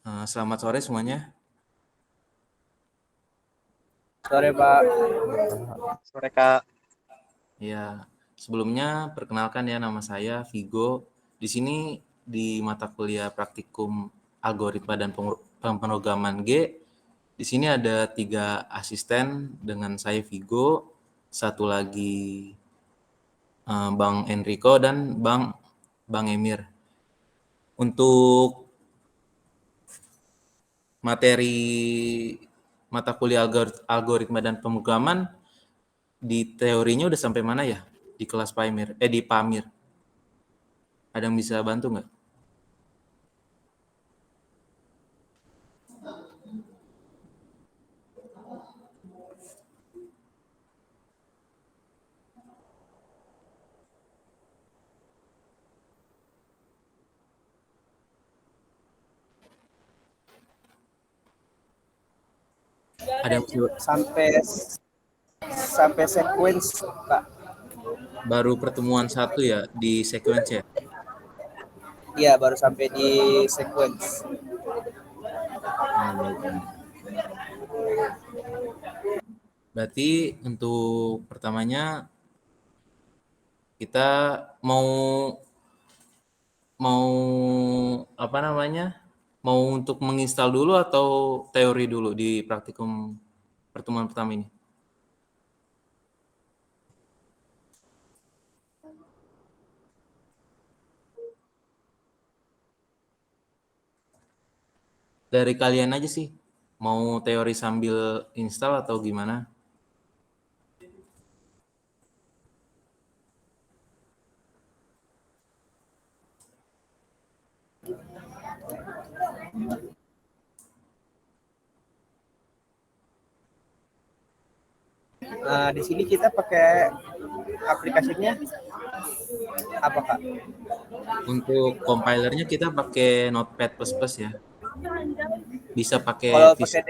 Selamat sore semuanya. Sore Pak. Sore Kak. Ya, sebelumnya perkenalkan ya, nama saya Vigo. Di sini di mata kuliah praktikum algoritma dan pemrograman G. Di sini ada 3 asisten dengan saya Vigo, satu lagi Bang Enrico dan Bang Emir. Untuk materi mata kuliah algoritma dan pemrograman di teorinya udah sampai mana ya di kelas Pamir? Di Pamir. Ada yang bisa bantu nggak? Ada yang sampai sequence Pak. baru pertemuan satu ya di sequence ya? Iya, baru sampai di sequence. Oh, baik. Berarti untuk pertamanya kita mau mau apa namanya? Mau untuk menginstal dulu atau teori dulu di praktikum pertemuan pertama ini? Dari kalian aja sih. Mau teori sambil install atau gimana? Nah, di sini kita pakai aplikasinya apa, Kak? Untuk compilernya kita pakai Notepad++ ya. Bisa Kalau pakai pakai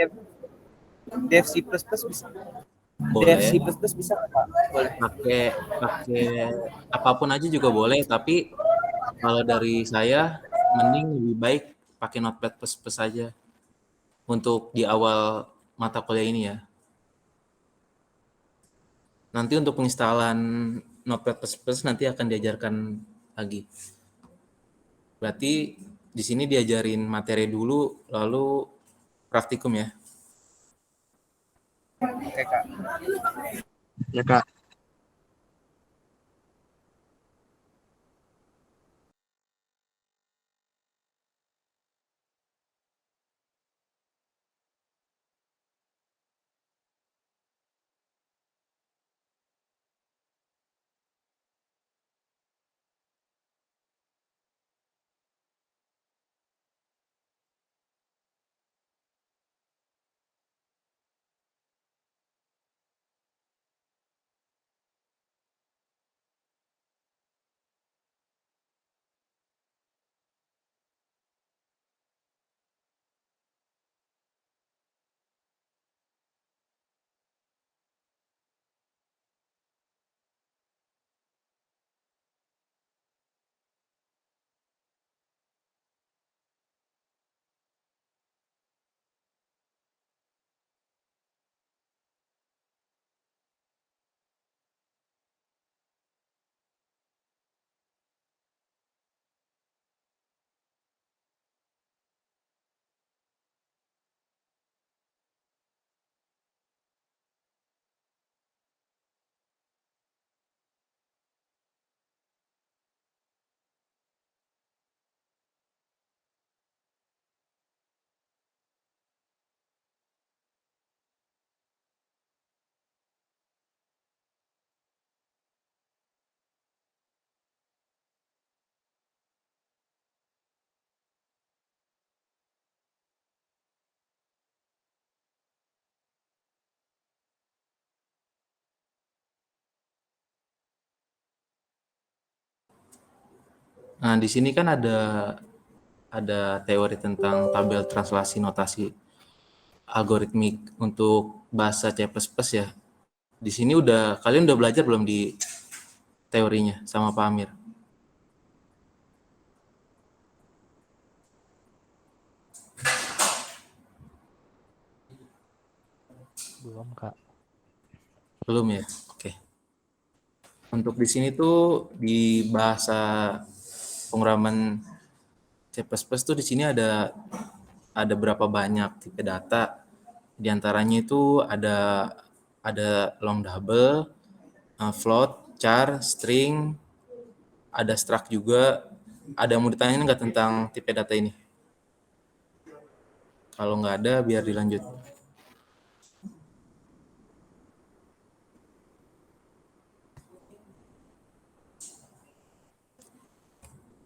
Dev C++ bisa. Dev boleh, C++ bisa nggak, Kak? Boleh. pakai pakai apapun aja juga boleh, tapi kalau dari saya mending lebih baik pakai Notepad++ aja untuk di awal mata kuliah ini ya. Nanti untuk penginstalan Notepad++ nanti akan diajarkan lagi. Berarti di sini diajarin materi dulu, lalu praktikum ya. Oke, Kak. Ya Kak. Nah, di sini kan ada teori tentang tabel translasi notasi algoritmik untuk bahasa C++ ya. Di sini kalian udah belajar belum di teorinya sama Pak Amir? Belum Kak. Belum ya? Oke. Untuk di sini tuh di bahasa penguraman C++ tuh di sini ada berapa banyak tipe data. Di antaranya itu ada long double, float, char, string, ada struct juga. Ada yang mau ditanyain nggak tentang tipe data ini? Kalau nggak ada, biar dilanjut.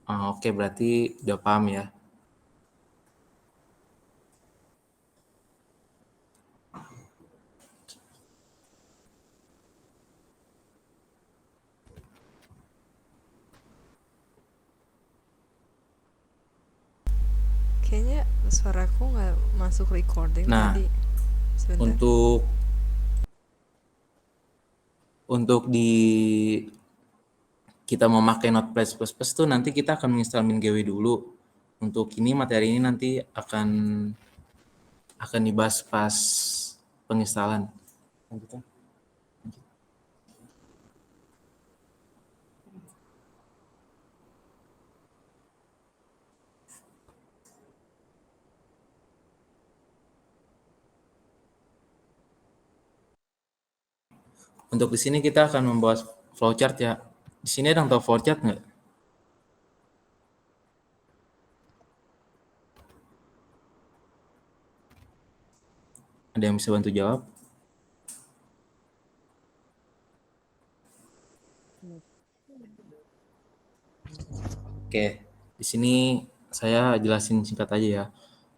Oke, berarti udah paham ya. Kayaknya suaraku nggak masuk recording Nah, tadi. Sebentar. untuk kita memakai Notepad++ tuh nanti kita akan menginstal MinGW dulu. Untuk ini materi ini nanti akan dibahas pas penginstalan. Untuk di sini kita akan membahas flowchart ya. Di sini ada yang tahu flowchart nggak? Ada yang bisa bantu jawab? Oke, di sini saya jelasin singkat aja ya.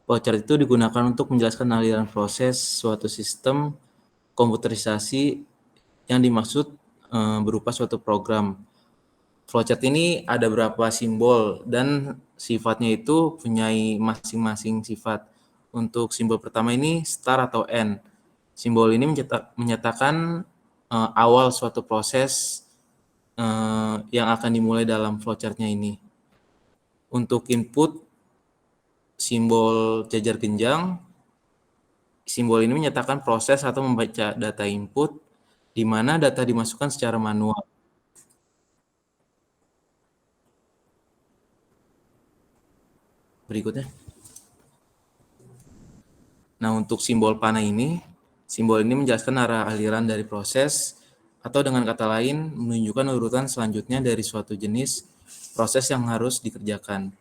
Flowchart itu digunakan untuk menjelaskan aliran proses suatu sistem komputerisasi yang dimaksud berupa suatu program. Flowchart ini ada beberapa simbol dan sifatnya itu punya masing-masing sifat. Untuk simbol pertama ini star atau N. Simbol ini menyatakan awal suatu proses yang akan dimulai dalam flowchart-nya ini. Untuk input, simbol jajar genjang, simbol ini menyatakan proses atau membaca data input, di mana data dimasukkan secara manual. Berikutnya. Nah, untuk simbol panah ini, simbol ini menjelaskan arah aliran dari proses, atau dengan kata lain, menunjukkan urutan selanjutnya dari suatu jenis proses yang harus dikerjakan.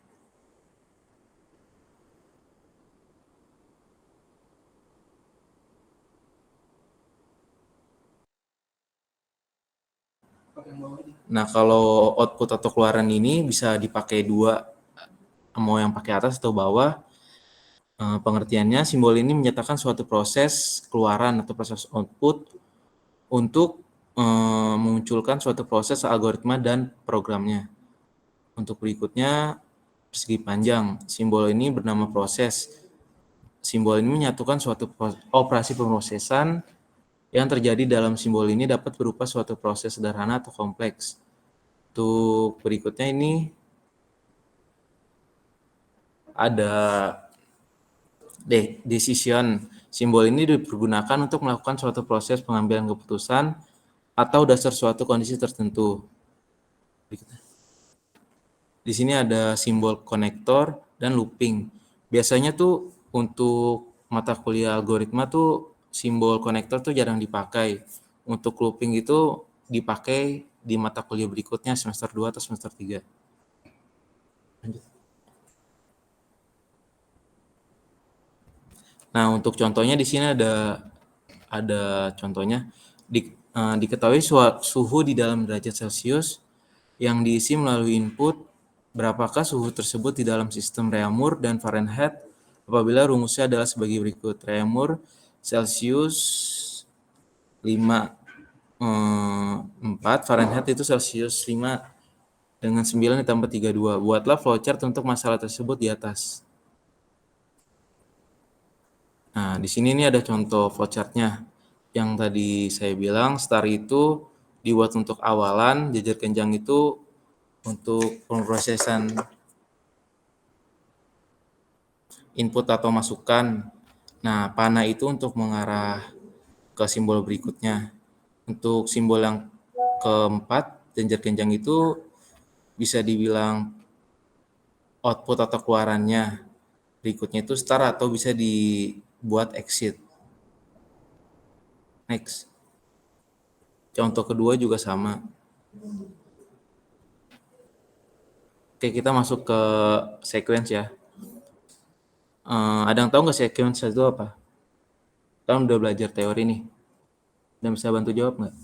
Nah, kalau output atau keluaran ini bisa dipakai dua, mau yang pakai atas atau bawah. Pengertiannya, simbol ini menyatakan suatu proses keluaran atau proses output untuk memunculkan suatu proses algoritma dan programnya. Untuk berikutnya, persegi panjang. Simbol ini bernama proses. Simbol ini menyatukan suatu operasi pemrosesan yang terjadi dalam simbol ini dapat berupa suatu proses sederhana atau kompleks. Untuk berikutnya ini ada decision. Simbol ini dipergunakan untuk melakukan suatu proses pengambilan keputusan atau dasar suatu kondisi tertentu. Di sini ada simbol konektor dan looping. Biasanya tuh untuk mata kuliah algoritma tuh simbol konektor tuh jarang dipakai. Untuk looping itu dipakai di mata kuliah berikutnya semester 2 atau semester 3. Lanjut. Nah, untuk contohnya di sini ada contohnya. Diketahui suhu di dalam derajat Celcius yang diisi melalui input, berapakah suhu tersebut di dalam sistem Reaumur dan Fahrenheit apabila rumusnya adalah sebagai berikut. Reaumur Celcius 4, Fahrenheit itu Celcius 5 dengan 9 ditambah 32. Buatlah flowchart untuk masalah tersebut di atas. Nah, di sini ini ada contoh flowchart-nya. Yang tadi saya bilang, star itu dibuat untuk awalan, jajar kenjang itu untuk pemrosesan input atau masukan. Nah, panah itu untuk mengarah ke simbol berikutnya. Untuk simbol yang keempat, jajar kenjang itu bisa dibilang output atau keluarannya. Berikutnya itu star atau bisa dibuat exit. Next. Contoh kedua juga sama. Oke, kita masuk ke sequence ya. Ada yang tahu nggak sequence itu apa? Kita udah belajar teori nih. Dan bisa bantu jawab nggak?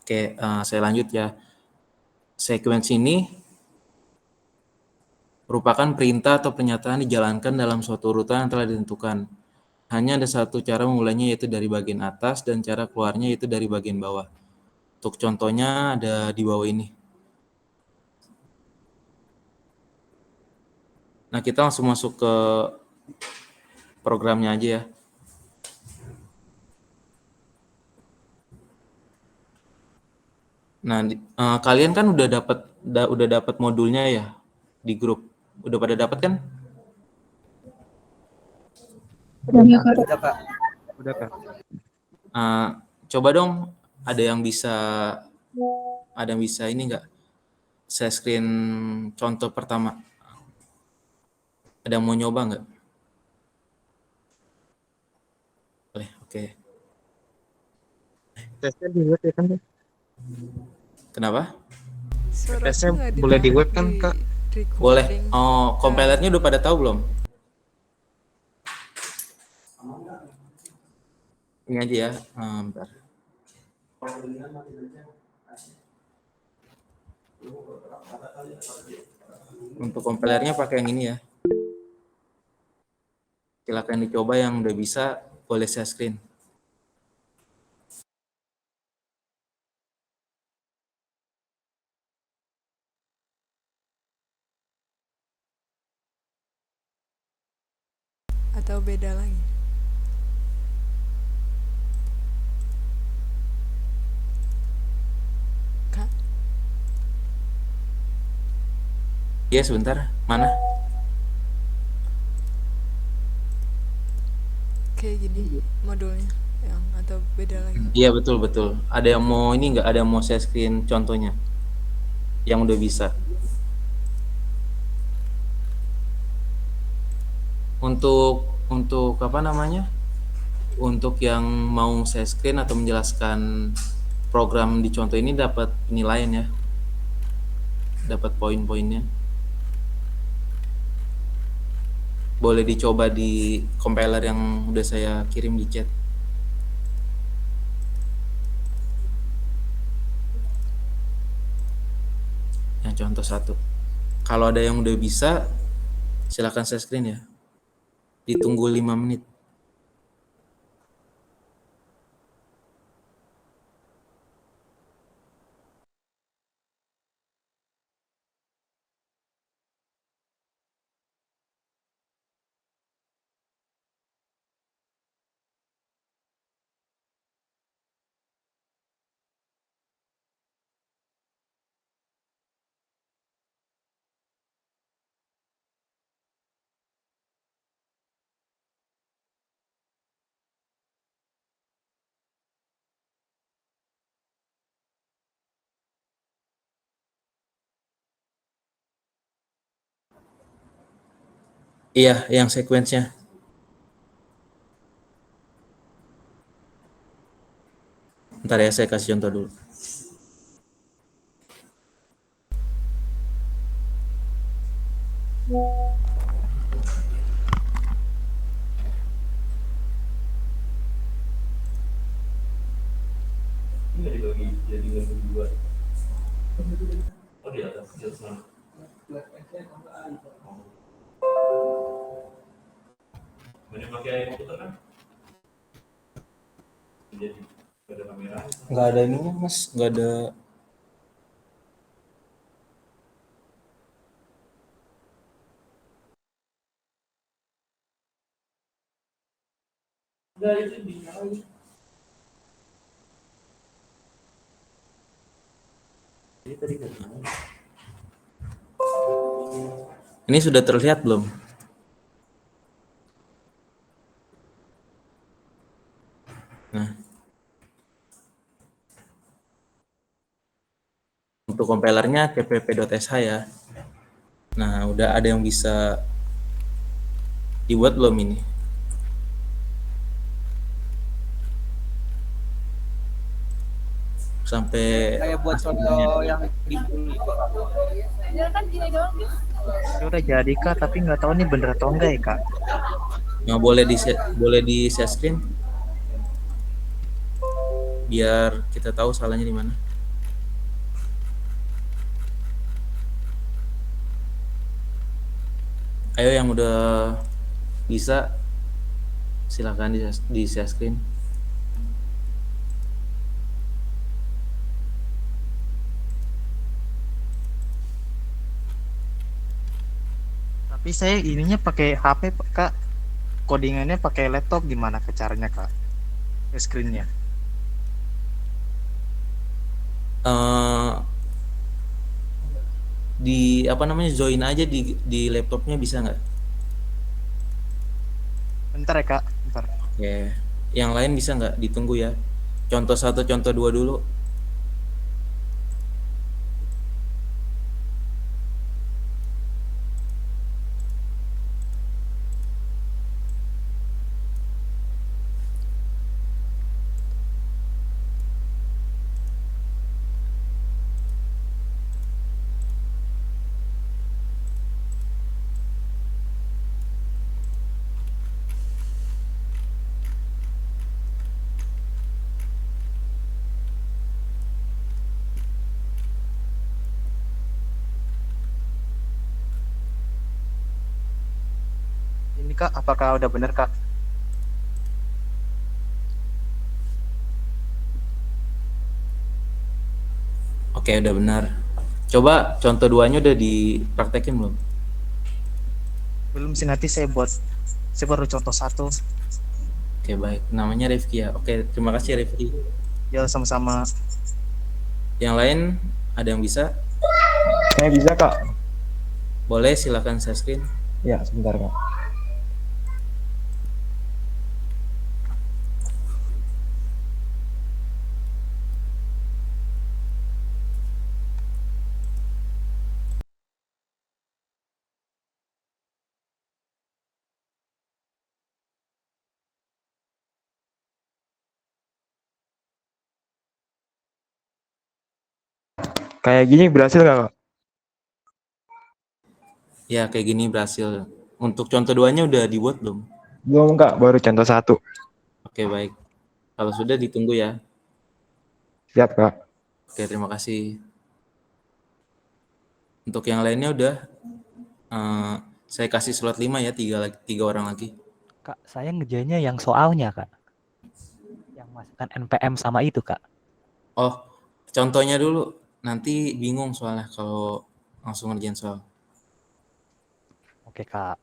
Oke, saya lanjut ya. Sequence ini merupakan perintah atau pernyataan dijalankan dalam suatu urutan yang telah ditentukan. Hanya ada satu cara memulainya yaitu dari bagian atas dan cara keluarnya yaitu dari bagian bawah. Untuk contohnya ada di bawah ini. Nah, kita langsung masuk ke programnya aja ya. Nah, kalian kan udah dapat modulnya ya di grup. Udah pada dapat kan? Udah, Kak. Udah, Kak. Coba dong ada yang bisa ini nggak? Saya screen contoh pertama. Ada yang mau nyoba nggak? Boleh, oke. Tesnya dilihat ya kan? Kenapa? Suaraku Tesnya nggak boleh di web di kan, Kak? Boleh. recording. Oh, kompilernya udah pada tahu belum? Ini aja ya. Bentar. Untuk kompilernya pakai yang ini ya. Silakan dicoba yang udah bisa, boleh share screen. Atau beda lagi? Kak, Iya sebentar. Mana? kayak gini modulnya yang atau beda lagi? Iya betul betul. Ada yang mau ini nggak? Ada yang mau share screen contohnya? Yang udah bisa. Untuk apa namanya? Untuk yang mau share screen atau menjelaskan program di contoh ini dapat penilaian ya. Dapat poin-poinnya. Boleh dicoba di compiler yang udah saya kirim di chat. Yang contoh 1. Kalau ada yang udah bisa, silakan share screen ya. Ditunggu 5 menit. Iya, yang sequence-nya. Ntar ya, saya kasih contoh dulu. Nggak ada ininya mas, nggak ada. Ini sudah terlihat belum? Nah, untuk compilernya cpp.sh ya. Nah, udah ada yang bisa dibuat belum ini? Sampai Kayak buat contoh yang di Ya udah jadi, Kak, tapi nggak tahu nih bener atau enggak ya, Kak. Nah, boleh di share screen biar kita tahu salahnya di mana. Ayo yang udah bisa silakan di share screen. Tapi saya ininya pakai HP, Kak. Codingannya pakai laptop, gimana ke caranya, Kak? Screen-nya. Eh, di apa namanya join aja di laptopnya bisa nggak? Bentar ya, Kak. Bentar. Ya, yang lain bisa nggak? Ditunggu ya. Contoh 1, contoh 2 dulu. Kak, apakah udah bener Kak? Oke, udah benar. Coba contoh duanya udah dipraktekin belum? Belum sih, nanti saya baru contoh satu. Oke, baik. Namanya Rifki ya. Oke, terima kasih Rifki. Ya sama-sama. Yang lain ada yang bisa? Saya bisa Kak. Boleh, silakan share screen. Ya, sebentar Kak. Kayak gini berhasil nggak Kak? Ya, kayak gini berhasil. Untuk contoh duanya udah dibuat belum? Belum Kak, baru contoh satu. Oke, baik. Kalau sudah ditunggu ya. Siap Kak. Oke, terima kasih. Untuk yang lainnya udah saya kasih slot 5 ya, tiga orang lagi. Kak, saya ngerjainnya yang soalnya, Kak. Yang masukkan NPM sama itu, Kak. Oh, contohnya dulu. Nanti bingung soalnya kalau langsung ngerjain soal. Oke, Kak.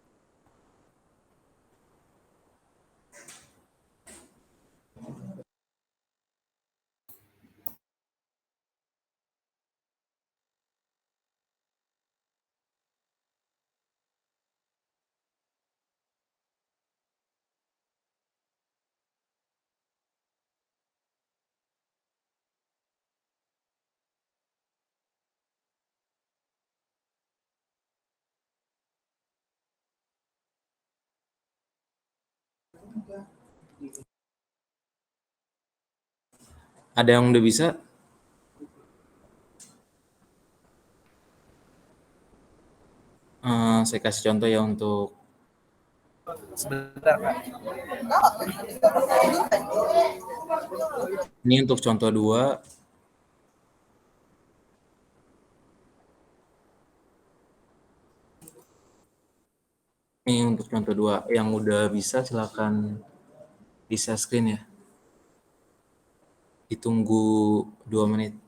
Ada yang udah bisa? Saya kasih contoh ya untuk Sebentar Kak. ini untuk contoh 2. Ini untuk contoh 2. Yang udah bisa silakan di-share screen ya. Ditunggu 2 menit.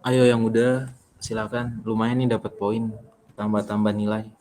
Ayo yang udah silakan. Lumayan nih dapat poin, tambah-tambah nilai.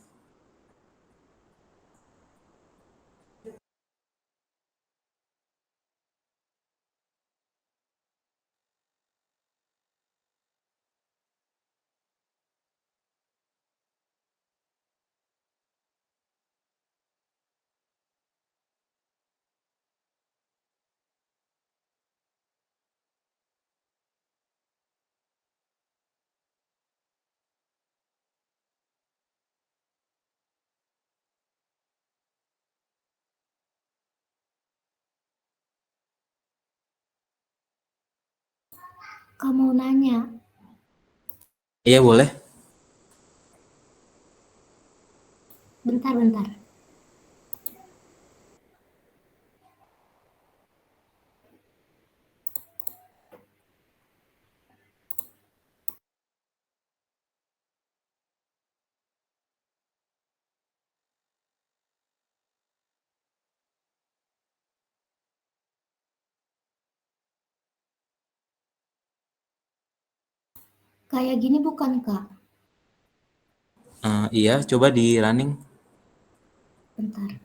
Kau mau nanya? Iya boleh. Bentar. Kayak gini bukan, Kak? Iya, coba di running. Bentar.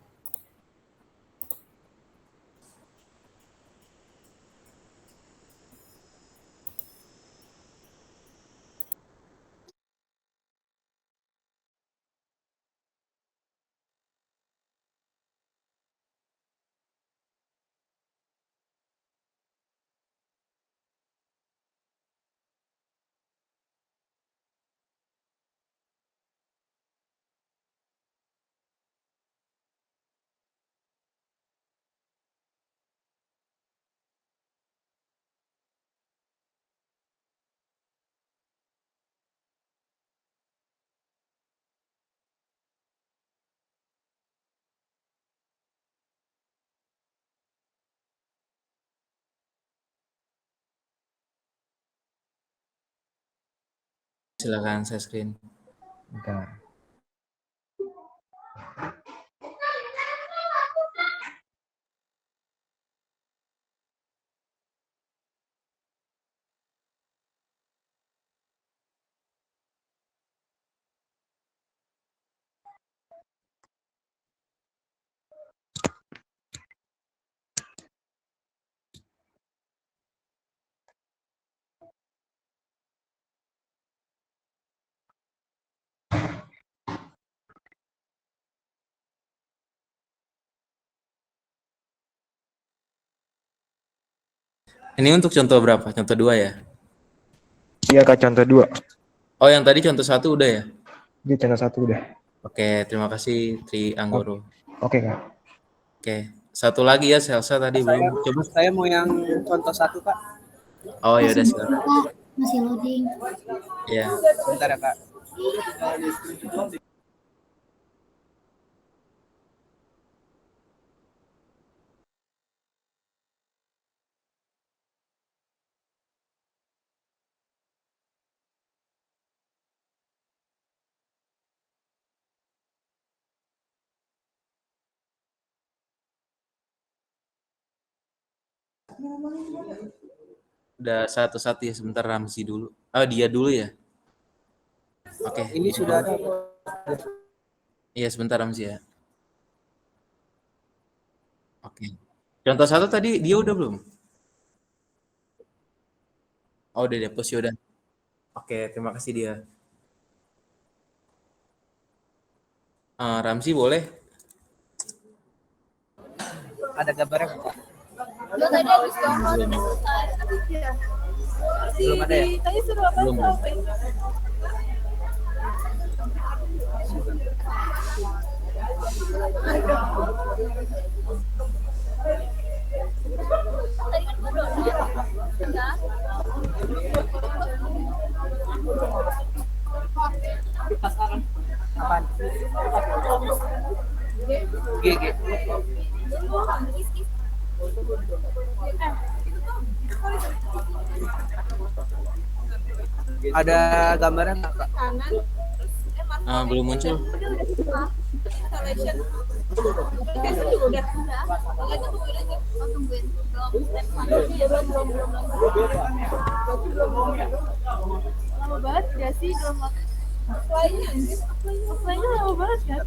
silakan saya screen. Bentar. Ini untuk contoh berapa? Contoh 2 ya? Iya Kak, contoh 2. Oh, yang tadi contoh 1 udah ya? Ini contoh 1 udah. Oke, terima kasih Tri Anggoro. Oke Kak. Oke, satu lagi ya Selsa tadi belum. Coba. Saya mau yang contoh 1 Kak. Oh ya udah Masih silakan. Kak, masih loading. Iya. Bentar ya Kak. Udah satu-satu ya, sebentar Ramzi dulu. Oh, dia dulu ya? Oke. Ini sudah ada. Iya, sebentar Ramzi ya. Oke. Contoh 1 tadi dia udah belum? Oh, udah dihapus ya udah. Oke, terima kasih dia. Ramzi boleh? Ada gambarnya nggak, Kak? Belum. Belum ada ya? Belum. Apaan? GG. Ada gambarnya nggak Kak? Belum muncul. Lama banget gak sih lama offline-nya lama banget kan?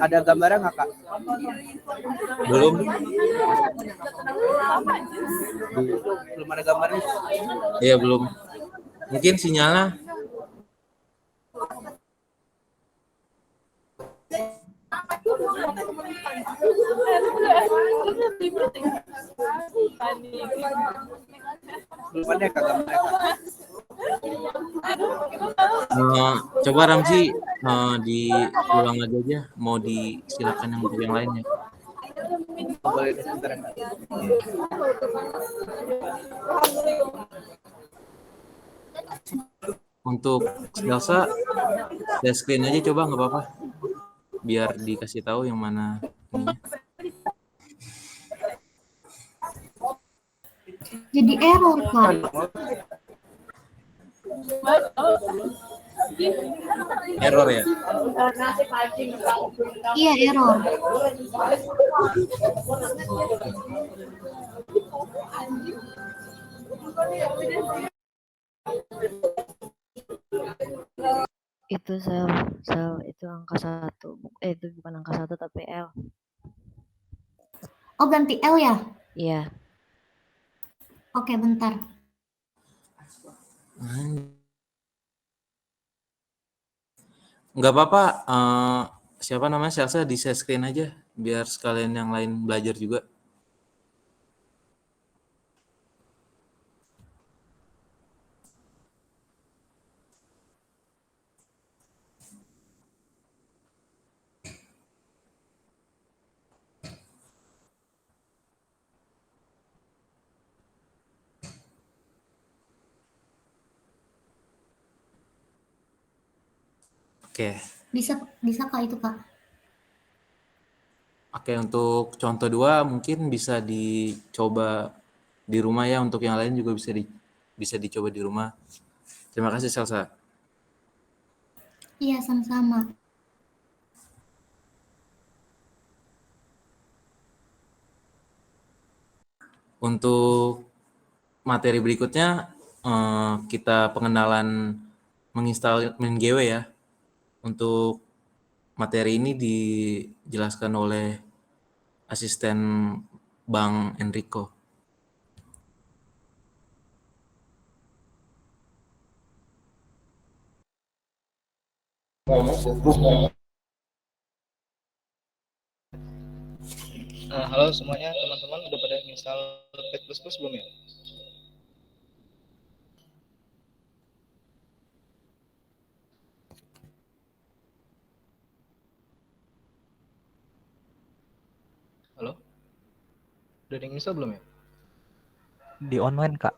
Ada gambarnya nggak Kak? Belum. Belum ada gambarnya. Iya, belum. Mungkin sinyalnya. Belum ada Kak gambarnya Kak. Coba Ramzi diulang lagi aja. Mau disilakan yang untuk yang lainnya. Boleh sebentar ya, Kak. Untuk Selsa, share screen aja coba nggak apa-apa. Biar dikasih tahu yang mana ininya. Jadi error Kak. Error ya? Iya error. Itu sel itu angka 1. Itu bukan angka 1 tapi L. Oh ganti L ya? Iya. Oke bentar. Nggak apa-apa. Siapa namanya Selsa di share screen aja. Biar sekalian yang lain belajar juga. Oke. Bisa Kak itu Kak. Oke, untuk contoh 2 mungkin bisa dicoba di rumah ya, untuk yang lain juga bisa dicoba di rumah. Terima kasih Salsa. Iya, sama-sama. Untuk materi berikutnya kita pengenalan menginstal MinGW ya. Untuk materi ini dijelaskan oleh asisten Bang Enrico. Halo semuanya, teman-teman udah pada install Notepad++ belum ya? Halo? Udah install belum ya? Di online, Kak.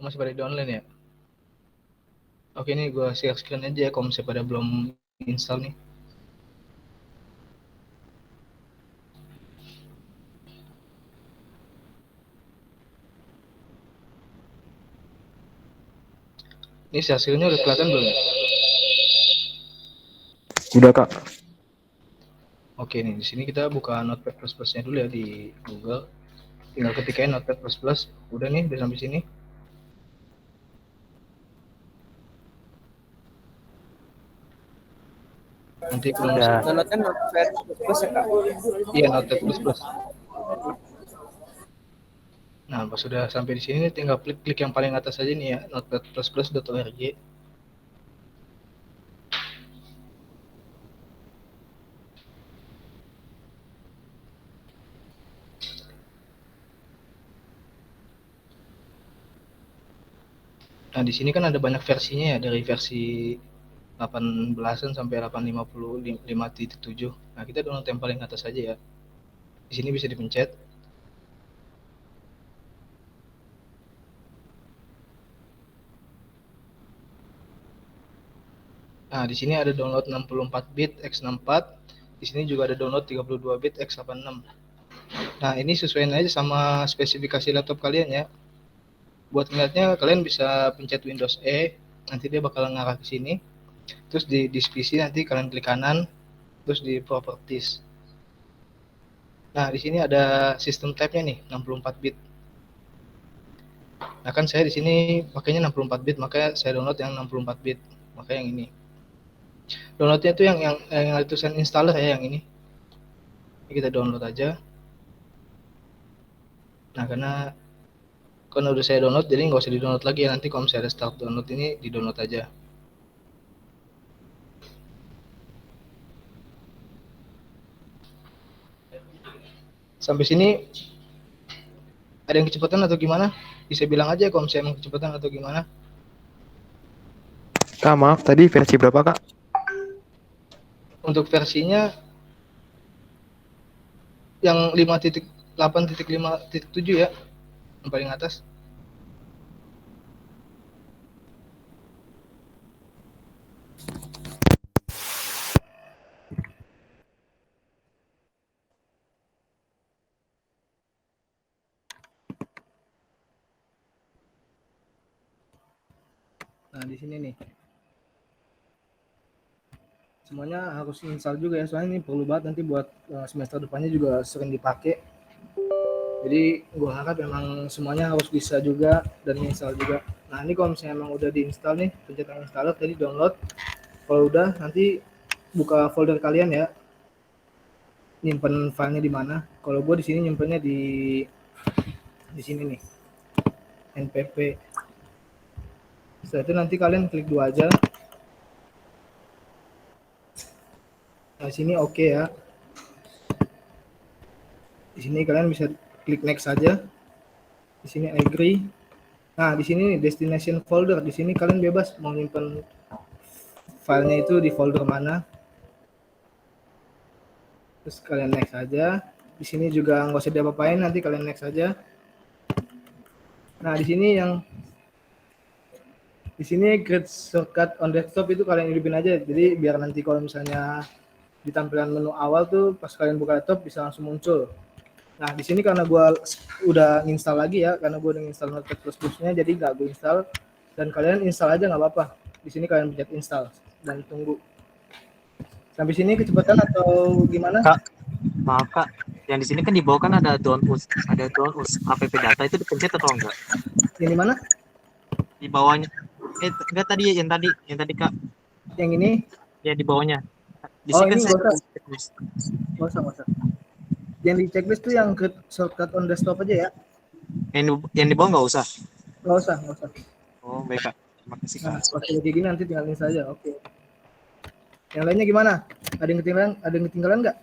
Masih pada di online ya? Oke, ini gue share screen aja kalau misalnya pada belum install nih. Ini share screen-nya udah kelihatan belum ya? Udah Kak. Oke nih, di sini kita buka Notepad++-nya dulu ya di Google. Tinggal ketikin Notepad++. Udah nih, udah sampai sini. Nanti kalau Udah. Downloadnya Notepad plus ya Kak. iya Notepad++. Nah, pas sudah sampai di sini tinggal klik yang paling atas aja nih ya, notepad++.org. Nah, di sini kan ada banyak versinya ya, dari versi 18-an sampai 855.7. Nah, kita download yang paling atas aja ya. Di sini bisa dipencet. Nah, di sini ada download 64 bit x64. Di sini juga ada download 32 bit x86. Nah, ini sesuaiin aja sama spesifikasi laptop kalian ya. Buat ngeliatnya kalian bisa pencet Windows E, nanti dia bakal ngarah ke sini. Terus di PC nanti kalian klik kanan, terus di properties. Nah, di sini ada system type-nya nih, 64 bit. Nah, kan saya di sini pakainya 64 bit, makanya saya download yang 64 bit. Makanya yang ini. Downloadnya itu yang tulisan installer ya, yang ini. Ini kita download aja. Nah, karena udah saya download, jadi nggak usah di-download lagi ya. Nanti kalau misalnya ada start download ini, di-download aja. Sampai sini ada yang kecepatan atau gimana? Bisa bilang aja kalau misalnya emang kecepatan atau gimana. Kak, maaf tadi versi berapa Kak? Untuk versinya yang 5.8.5.7 ya, yang paling atas. Nah, di sini nih. Semuanya harus install juga ya, soalnya ini perlu banget nanti buat semester depannya juga sering dipakai. Jadi gue harap memang semuanya harus bisa juga dan install juga. Nah, ini kalau misalnya emang udah diinstal nih, pencet yang installer tadi download. Kalau udah nanti buka folder kalian ya. Nyimpen filenya di mana? Kalau gue di sini nyimpennya di sini nih. NPP. Setelah itu nanti kalian klik 2 aja. Nah, sini oke ya. Di sini kalian bisa klik next saja. Di sini agree. Nah, di sini destination folder. Di sini kalian bebas mau nyimpen filenya itu di folder mana. Terus kalian next aja. Di sini juga nggak usah diapa-apain, nanti kalian next aja. Nah, di sini Di sini create shortcut on desktop itu kalian hidupin aja. Jadi biar nanti kalau misalnya di tampilan menu awal tuh pas kalian buka laptop bisa langsung muncul. Nah, di sini karena gua udah install lagi ya, karena gua udah install Notepad++, jadi nggak gue install dan kalian install aja nggak apa-apa. Di sini kalian pencet install dan tunggu. Sampai sini kecepatan atau gimana? Kak, maaf Kak, yang di sini kan di bawah kan ada download app data itu dipencet atau enggak? Yang di mana? Di bawahnya. Enggak tadi yang tadi Kak, Yang ini? ya di bawahnya. Di Oh, sini kan ini saya nggak usah. Yang di checklist tuh yang create shortcut on desktop aja ya. yang di bawah nggak usah. Nggak usah. Oh, baik Kak. Terima kasih Nah, Kak. pas kayak gini nanti tinggal install aja. Oke. Yang lainnya gimana? Ada yang ketinggalan nggak?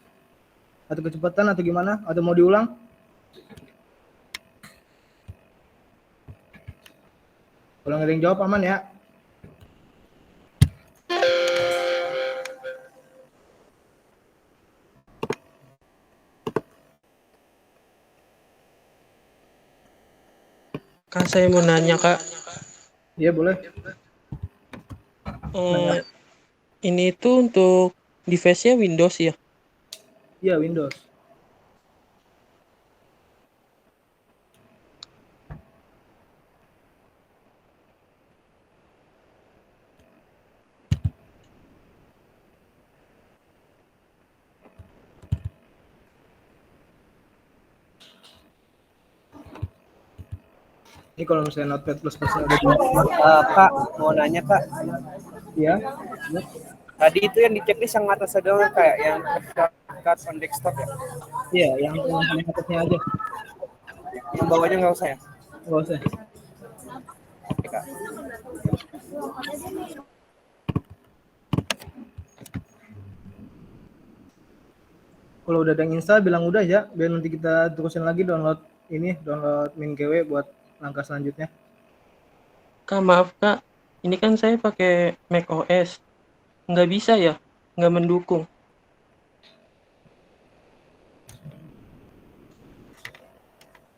Atau kecepatan atau gimana? Atau mau diulang? Kalau nggak ada yang jawab aman ya. Kak, saya mau nanya, Kak. Iya, boleh. Ini itu untuk device-nya Windows ya? Iya, Windows. Ini kalau misalnya Notepad++ ada di Kak, mau nanya Kak. ya. Tadi itu yang di checklist yang atas ada kayak yang shortcut on desktop ya? Iya, yang paling atasnya aja. Yang bawahnya nggak usah ya? Nggak usah. Oke, Kak. Kalau udah ada yang install bilang udah ya, biar nanti kita terusin lagi download MinGW buat langkah selanjutnya. Kak, maaf, Kak. Ini kan saya pakai Mac OS. Nggak bisa ya? Nggak mendukung.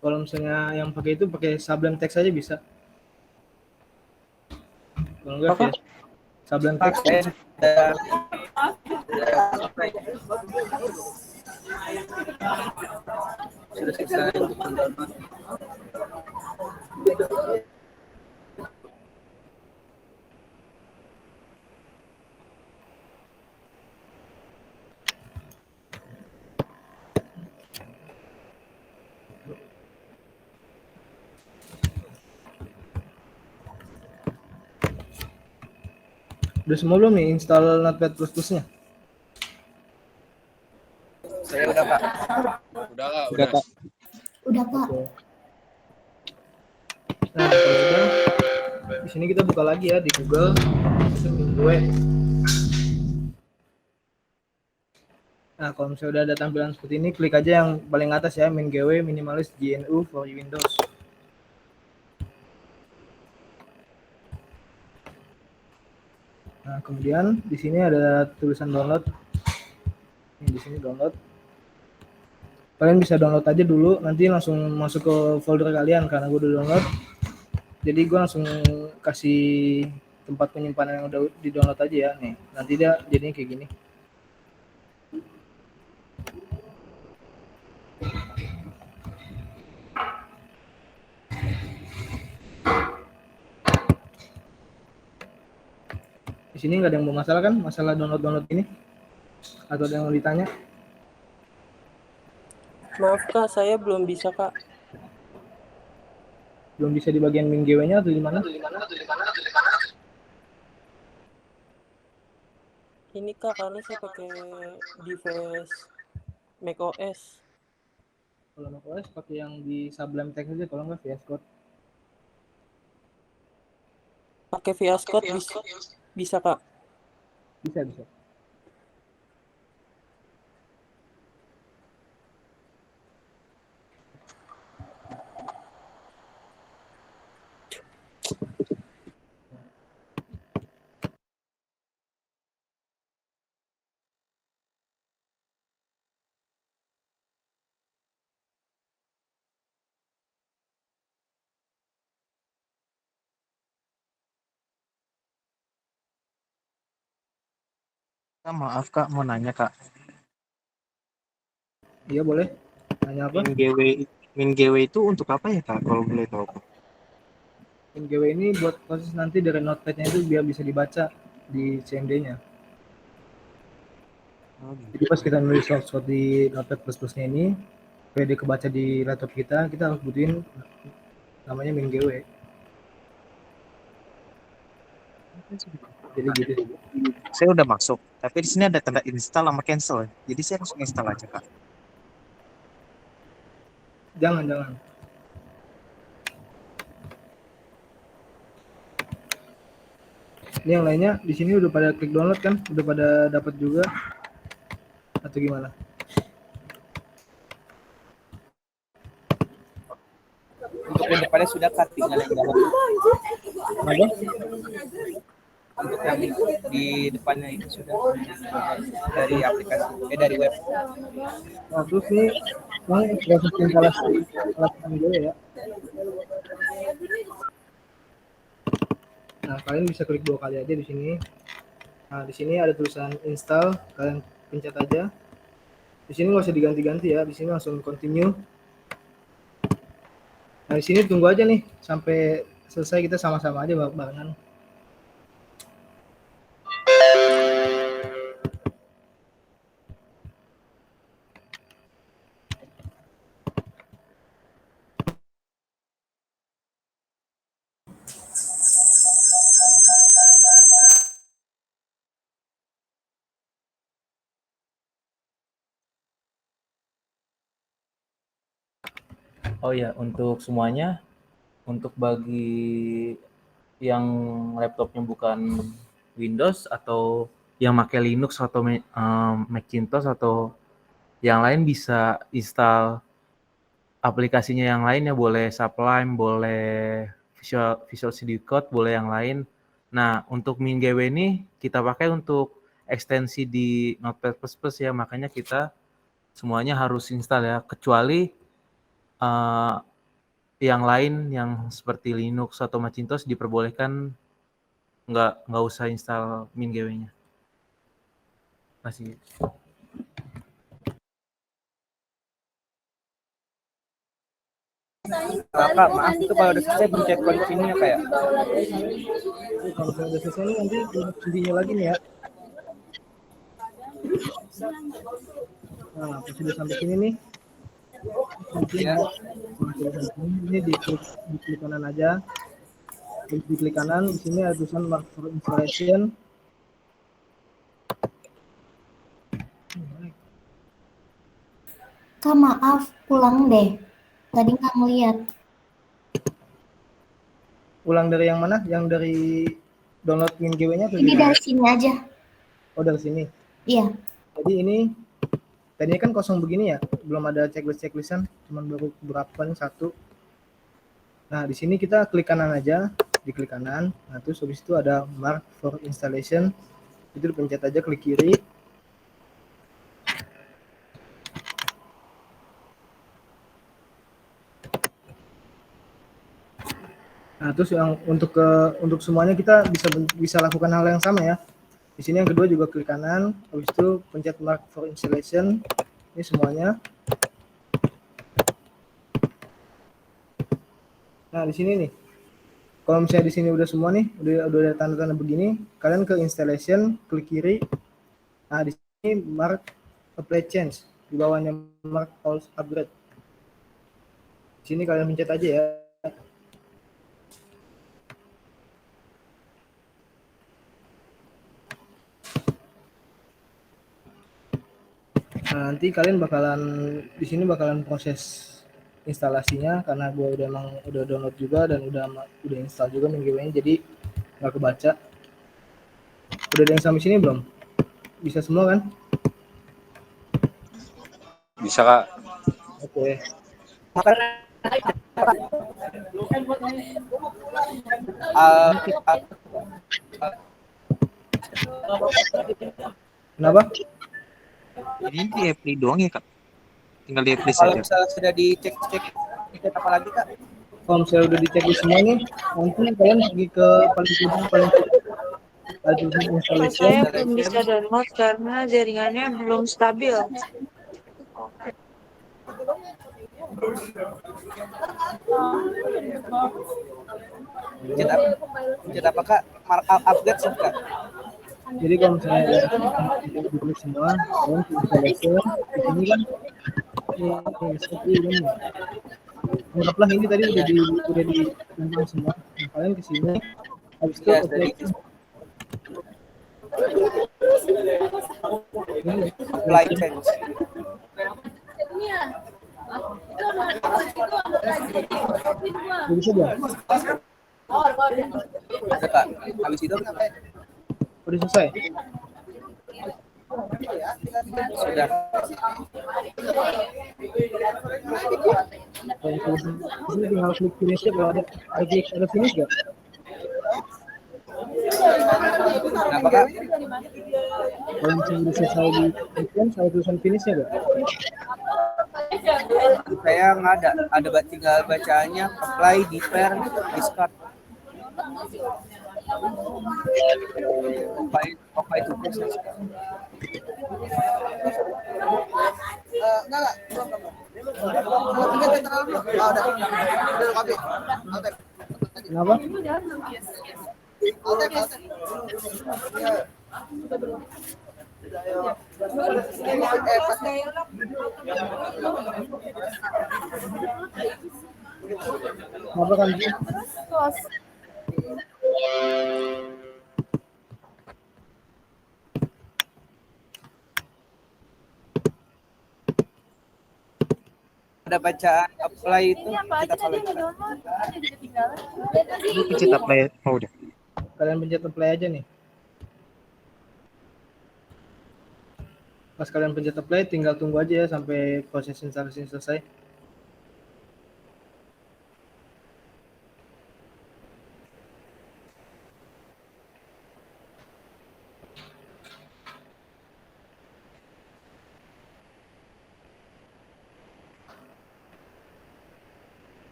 Kalau misalnya yang pakai itu pakai Sublime Text aja bisa. Kalau enggak Apa? ya Sublime Text. Sudah selesai untuk mendownload. Udah semua belum nih install Notepad++-nya? Saya udah Kak. Udah Kak. Udah Pak. Nah, kalau udah di sini kita buka lagi ya di Google MinGW. Nah, kalau misalnya udah ada tampilan seperti ini, klik aja yang paling atas ya, MinGW Minimalist GNU for Windows. Nah, kemudian di sini ada tulisan download. Di sini download. Kalian bisa download aja dulu, nanti langsung masuk ke folder kalian karena gue udah download. Jadi gue langsung kasih tempat penyimpanan yang udah di download aja ya. Nih, nanti dia jadinya kayak gini. Di sini nggak ada yang mau masalah kan? Masalah download ini? Atau ada yang mau ditanya? Maaf, Kak. Saya belum bisa, Kak. Belum bisa di bagian MinGW-nya atau di mana? Ini, Kak, karena saya pakai device Mac OS. Kalau Mac OS pakai yang di Sublime Text aja, kalau nggak VS Code. Pakai VS Code bisa, Kak. Bisa. Kak, maaf Kak, mau nanya Kak. Iya boleh. Tanya apa? Min GW itu untuk apa ya Kak, kalau boleh tahu Kak? MGW ini buat proses nanti dari notepad-nya itu biar bisa dibaca di CMD-nya. Oh, Jadi pas kita nulis short di notepad plus-plusnya ini, supaya dia kebaca di laptop kita harus butuhin namanya MinGW. Jadi gitu. Saya udah masuk, tapi di sini ada tanda install sama cancel. Jadi saya langsung install aja Kak. Jangan. Ini yang lainnya di sini udah pada klik download kan? Udah pada dapat juga atau gimana? Untuk yang depannya sudah tinggal yang dalam. Apa? Untuk yang di depannya itu sudah dari aplikasi, dari web. Nah, terus nih, proses instalasi MinGW ya. Nah, kalian bisa klik 2 kali aja di sini. Nah, di sini ada tulisan install, kalian pencet aja. Di sini nggak usah diganti-ganti ya, di sini langsung continue. Nah, di sini tunggu aja nih sampai selesai, kita sama-sama aja barengan. Oh ya, untuk semuanya, untuk bagi yang laptopnya bukan Windows atau yang pakai Linux atau Macintosh atau yang lain bisa install aplikasinya yang lain ya, boleh Sublime, boleh Visual Studio Code, boleh yang lain. Nah, untuk MinGW ini kita pakai untuk ekstensi di Notepad++ ya, makanya kita semuanya harus install ya, kecuali yang lain yang seperti Linux atau Macintosh diperbolehkan nggak usah install MinGW-nya. Masih. Kak, maaf itu kalau udah selesai pencet continue kayak. Kalau udah selesai nih nanti continue lagi nih ya. Nah, pas sudah sampai sini nih. Ya. Ini di klik kanan aja. Di klik kanan di sini ada tulisan mark for installation. Kak maaf, pulang deh. Tadi nggak ngeliat. Ulang dari yang mana? Yang dari download MinGW-nya atau Ini dari sini aja. Oh, dari sini. Iya. Jadi ini tadinya kan kosong begini ya, belum ada checklist-checklistan, cuman baru berapa nih, 1. Nah, di sini kita klik kanan aja, diklik kanan. Nah, terus habis itu ada mark for installation. Itu dipencet aja, klik kiri. Nah, terus yang untuk semuanya kita bisa lakukan hal yang sama ya. Di sini yang kedua juga klik kanan, habis itu pencet mark for installation. Ini semuanya. Nah, di sini nih. Kalau misalnya di sini udah semua nih, udah ada tanda-tanda begini, kalian ke installation, klik kiri. Nah, di sini mark apply change, di bawahnya mark all upgrade. Di sini kalian pencet aja ya. Nah, nanti kalian di sini bakalan proses instalasinya karena gue udah download juga dan udah install juga MinGW-nya, jadi nggak kebaca. Udah ada yang sampai sini belum? Bisa semua kan? Bisa Kak. Oke. Kenapa? Ini di apply doang ya Kak? Tinggal di apply Kalau saja. misalnya sudah dicek apa lagi Kak? Kalau misalnya udah dicek di semua nih, nanti kalian pergi ke paling Kalau saya belum bisa download karena jaringannya belum stabil. Pencet apa kak? Upgrade sih kak. Jadi kalau misalnya ya, ditulis semua, kalian installation, di sini kan seperti ini. Anggaplah ini tadi udah ditentang semua. Nah, kalian ke sini, habis itu Ya, apply. Ini apply change. bisa belum? Ada kak. Habis itu Udah selesai? sudah. Kalau sini tinggal klik finish ya, kalau ada klik ada finish nggak? Kenapa kak? Kalau misalnya udah selesai di weekend, saya tulisan finishnya nggak? Saya nggak ada tinggal bacaannya apply, defer, discard. Apa itu proses? Kenapa? Kenapa kan? Ada bacaan apply itu kita Ini pencet apply. Oh udah. Kalian pencet apply aja nih. Pas kalian pencet apply, tinggal tunggu aja ya sampai proses instalasi selesai.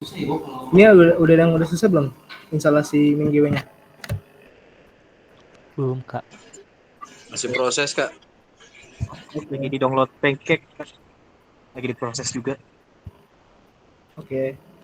Ini udah yang udah selesai belum? Instalasi MinGW-nya? Belum, Kak. Masih proses, Kak. Lagi di download Pancake. Lagi diproses juga. Oke.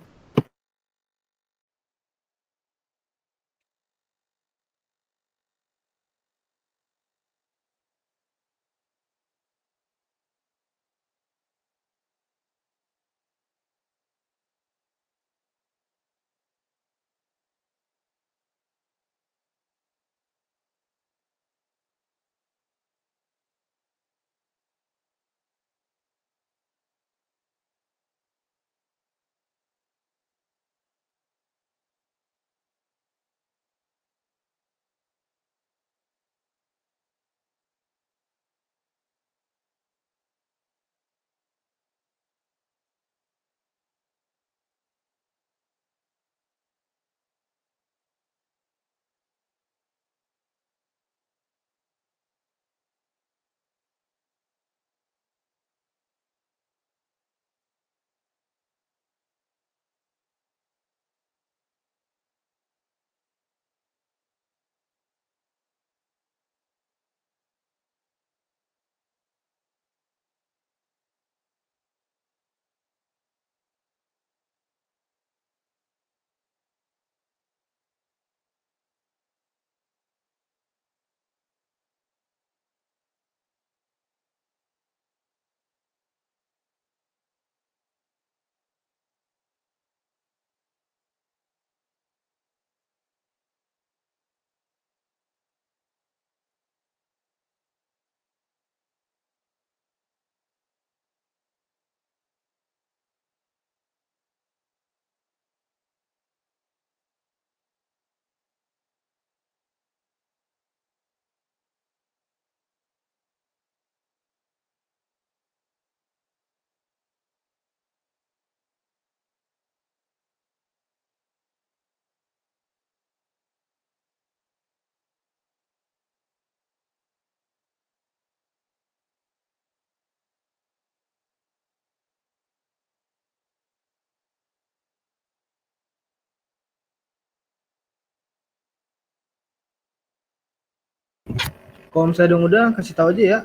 Kalau misalnya udah kasih tahu aja ya.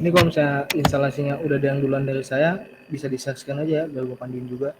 Ini kalau misalnya instalasinya udah ada yang duluan dari saya, bisa di-share aja ya, biar gue pandiin juga.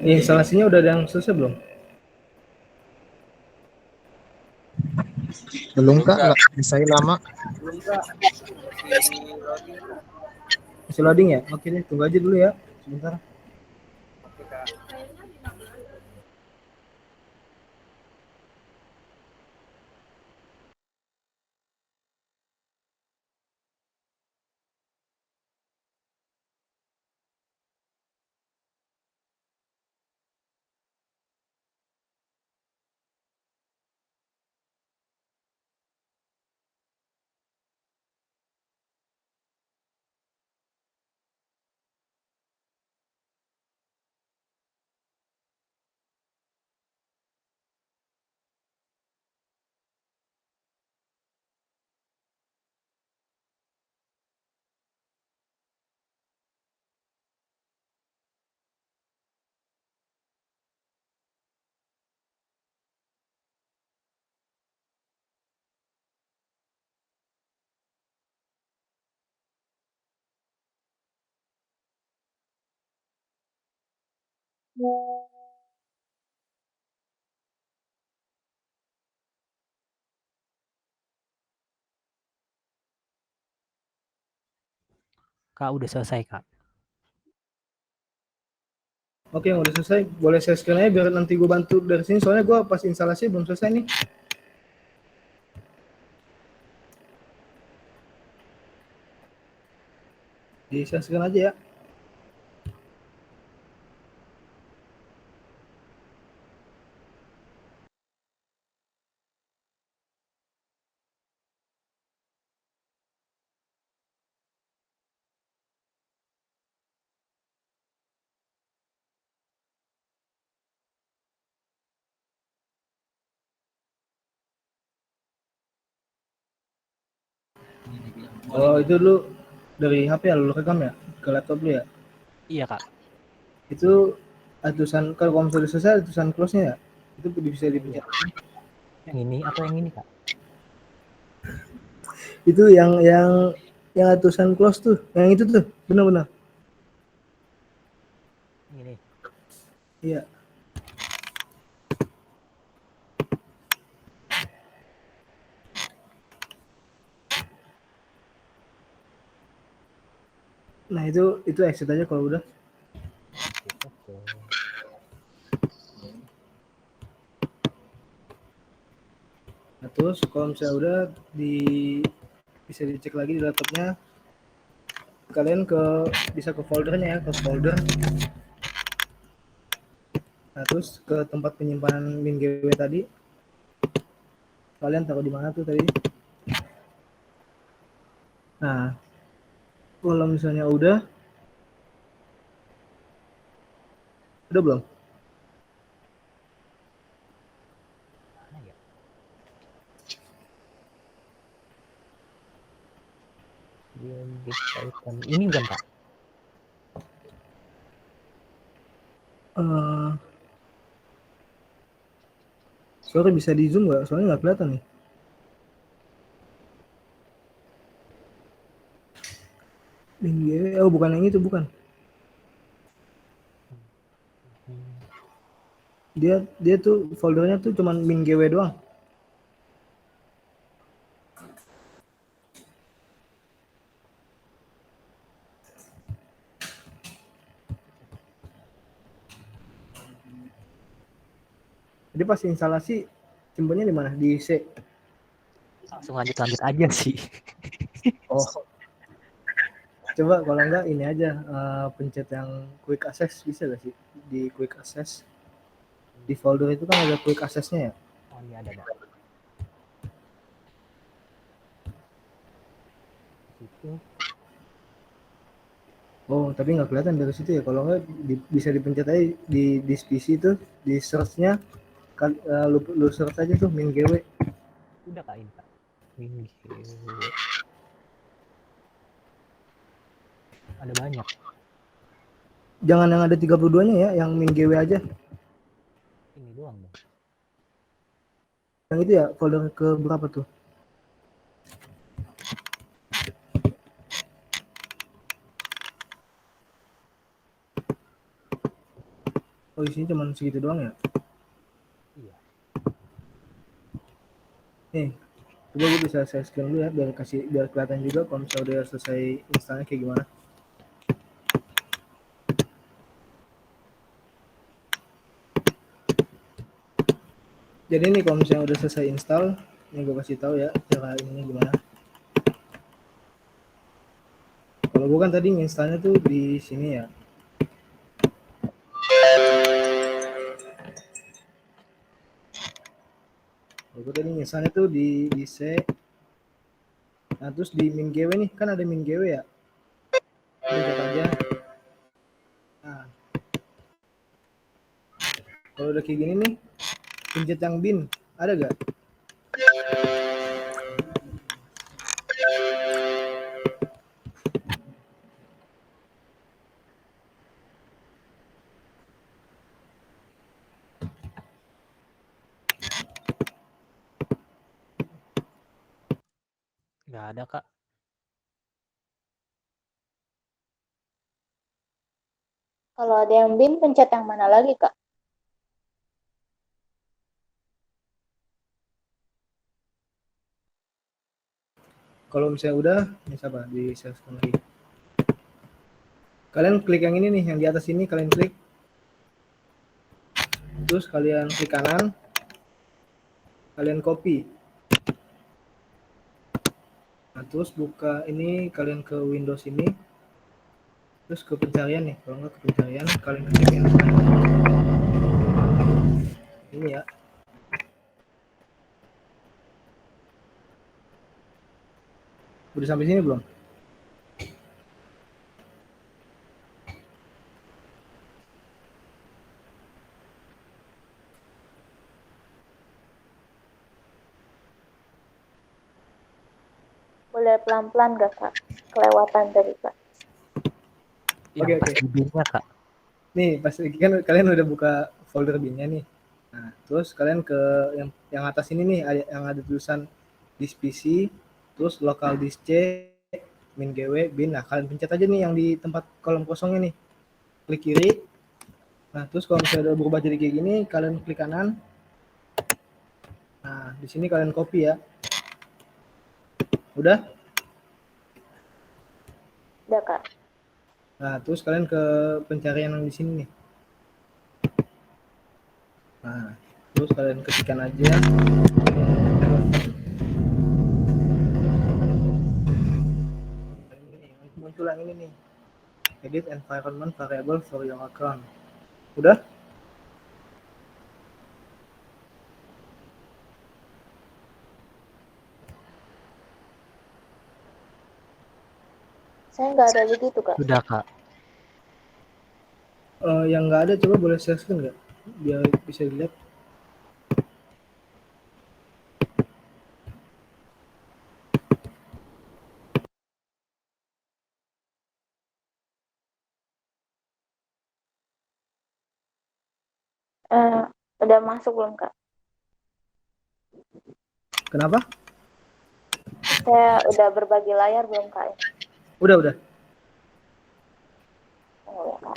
Instalasinya udah ada yang selesai belum? Belum Kak, saya lama. Belum Kak. Masih loading ya? Oke deh, tunggu aja dulu ya. Sebentar. Oke Kak. Kak, udah selesai, Kak. Oke, yang udah selesai, boleh share screen aja biar nanti gue bantu dari sini. Soalnya gue pas instalasi belum selesai nih. Di share screen aja ya. Oh itu lu dari HP ya lu rekam ya ke laptop lu ya? Iya kak. Itu atusan kalau misalnya udah selesai atusan close-nya ya? Itu bisa Iya. dipencet. Yang ini atau yang ini kak? Itu yang atusan close tuh, yang itu tuh, benar-benar. Ini. Iya. Nah itu exit aja kalau udah. Oke. Nah, terus kalau misalnya udah bisa dicek lagi di laptopnya, kalian bisa ke foldernya ya, ke folder. Nah terus ke tempat penyimpanan min.gw tadi, kalian taruh di mana tuh tadi? Nah kalau misalnya udah belum? Mana ya? Ini bukan kak? Sorry bisa di zoom nggak? Soalnya nggak kelihatan nih. Min.gw, oh bukan yang itu, bukan. Dia tuh foldernya tuh cuman min.gw doang. Jadi pas instalasi simpennya di mana? Di C. Langsung lanjut aja sih. Oh. Coba kalau enggak ini aja pencet yang quick access, bisa gak sih? Di quick access. Di folder itu kan ada quick access-nya ya? Oh ini ada. Situ. Oh, tapi nggak kelihatan dari situ ya. Kalau nggak bisa dipencet aja di PC itu, di search-nya lu search aja tuh min.gw. Udah kak ini kak. min.gw. Ada banyak. Jangan yang ada 32-nya ya, yang min.gw aja. Ini doang dong. Yang itu ya, folder ke berapa tuh? Oh, isinya cuma segitu doang ya? Iya. Nih, coba gue bisa saya screen dulu ya, biar kelihatan juga kalau misalnya udah selesai instalnya kayak gimana. Jadi nih kalau misalnya udah selesai install, ini gue kasih tahu ya cara ini gimana. Kalau gue kan tadi installnya tuh di sini ya. Gue tadi misalnya tuh di C. Nah terus di min.gw nih, kan ada min.gw ya. Pencet aja. Nah, kalau udah kayak gini nih, pencet yang bin, ada gak? Nggak ada kak. Kalau ada yang bin, pencet yang mana lagi, Kak? Kalau misalnya udah, ini apa? Di share screen lagi. Kalian klik yang ini nih, yang di atas ini kalian klik. Terus kalian klik kanan. Kalian copy. Nah, terus buka ini, kalian ke Windows ini. Terus ke pencarian nih, kalau nggak ke pencarian, kalian ketik yang ini ya. Udah sampai sini belum? Boleh Boleh pelan-pelan gak Kak? Kelewatan tadi Kak. Oke, Yang pas oke. di bin-nya, Kak. Nih, pasti kan kalian udah buka folder bin-nya nih. Nah, terus kalian ke yang atas ini nih, yang ada tulisan disk PC, terus local disk C, min GW, bin. Nah, kalian pencet aja nih yang di tempat kolom kosongnya nih. Klik kiri. Nah, terus kalau misalnya udah berubah jadi kayak gini, kalian klik kanan. Nah, di sini kalian copy ya. Udah? Udah Kak. Nah, terus kalian ke pencarian yang di sini nih. Nah, terus kalian ketikkan aja. Muncul yang ini nih. Edit environment variable for your account. Udah? Saya nggak ada begitu Kak. Sudah, Kak. Yang nggak ada coba boleh share screen nggak? Biar bisa dilihat. Udah masuk belum Kak? Kenapa? Saya udah berbagi layar belum Kak? Udah. Oh, ya, Kak.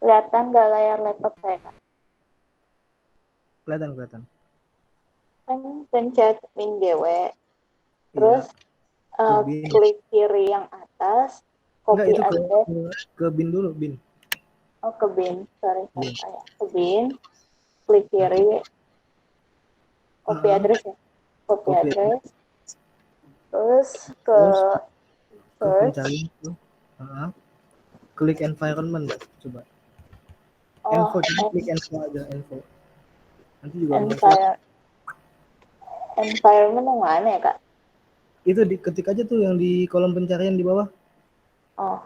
Kelihatan nggak layar laptop saya Kak? Kelihatan. Kan pencet min GW, terus Ke bin. klik kiri yang atas, Enggak, copy itu address. ke bin dulu, bin. Oh, ke bin, sorry Bin. saya. Ke bin, klik kiri, copy address ya, copy address, terus ke search. Pencarian tuh. Klik environment, coba. Oh, Klik info aja, info. Nanti juga muncul. Environment yang mana ya Kak? Itu diketik aja tuh yang di kolom pencarian di bawah. Oh.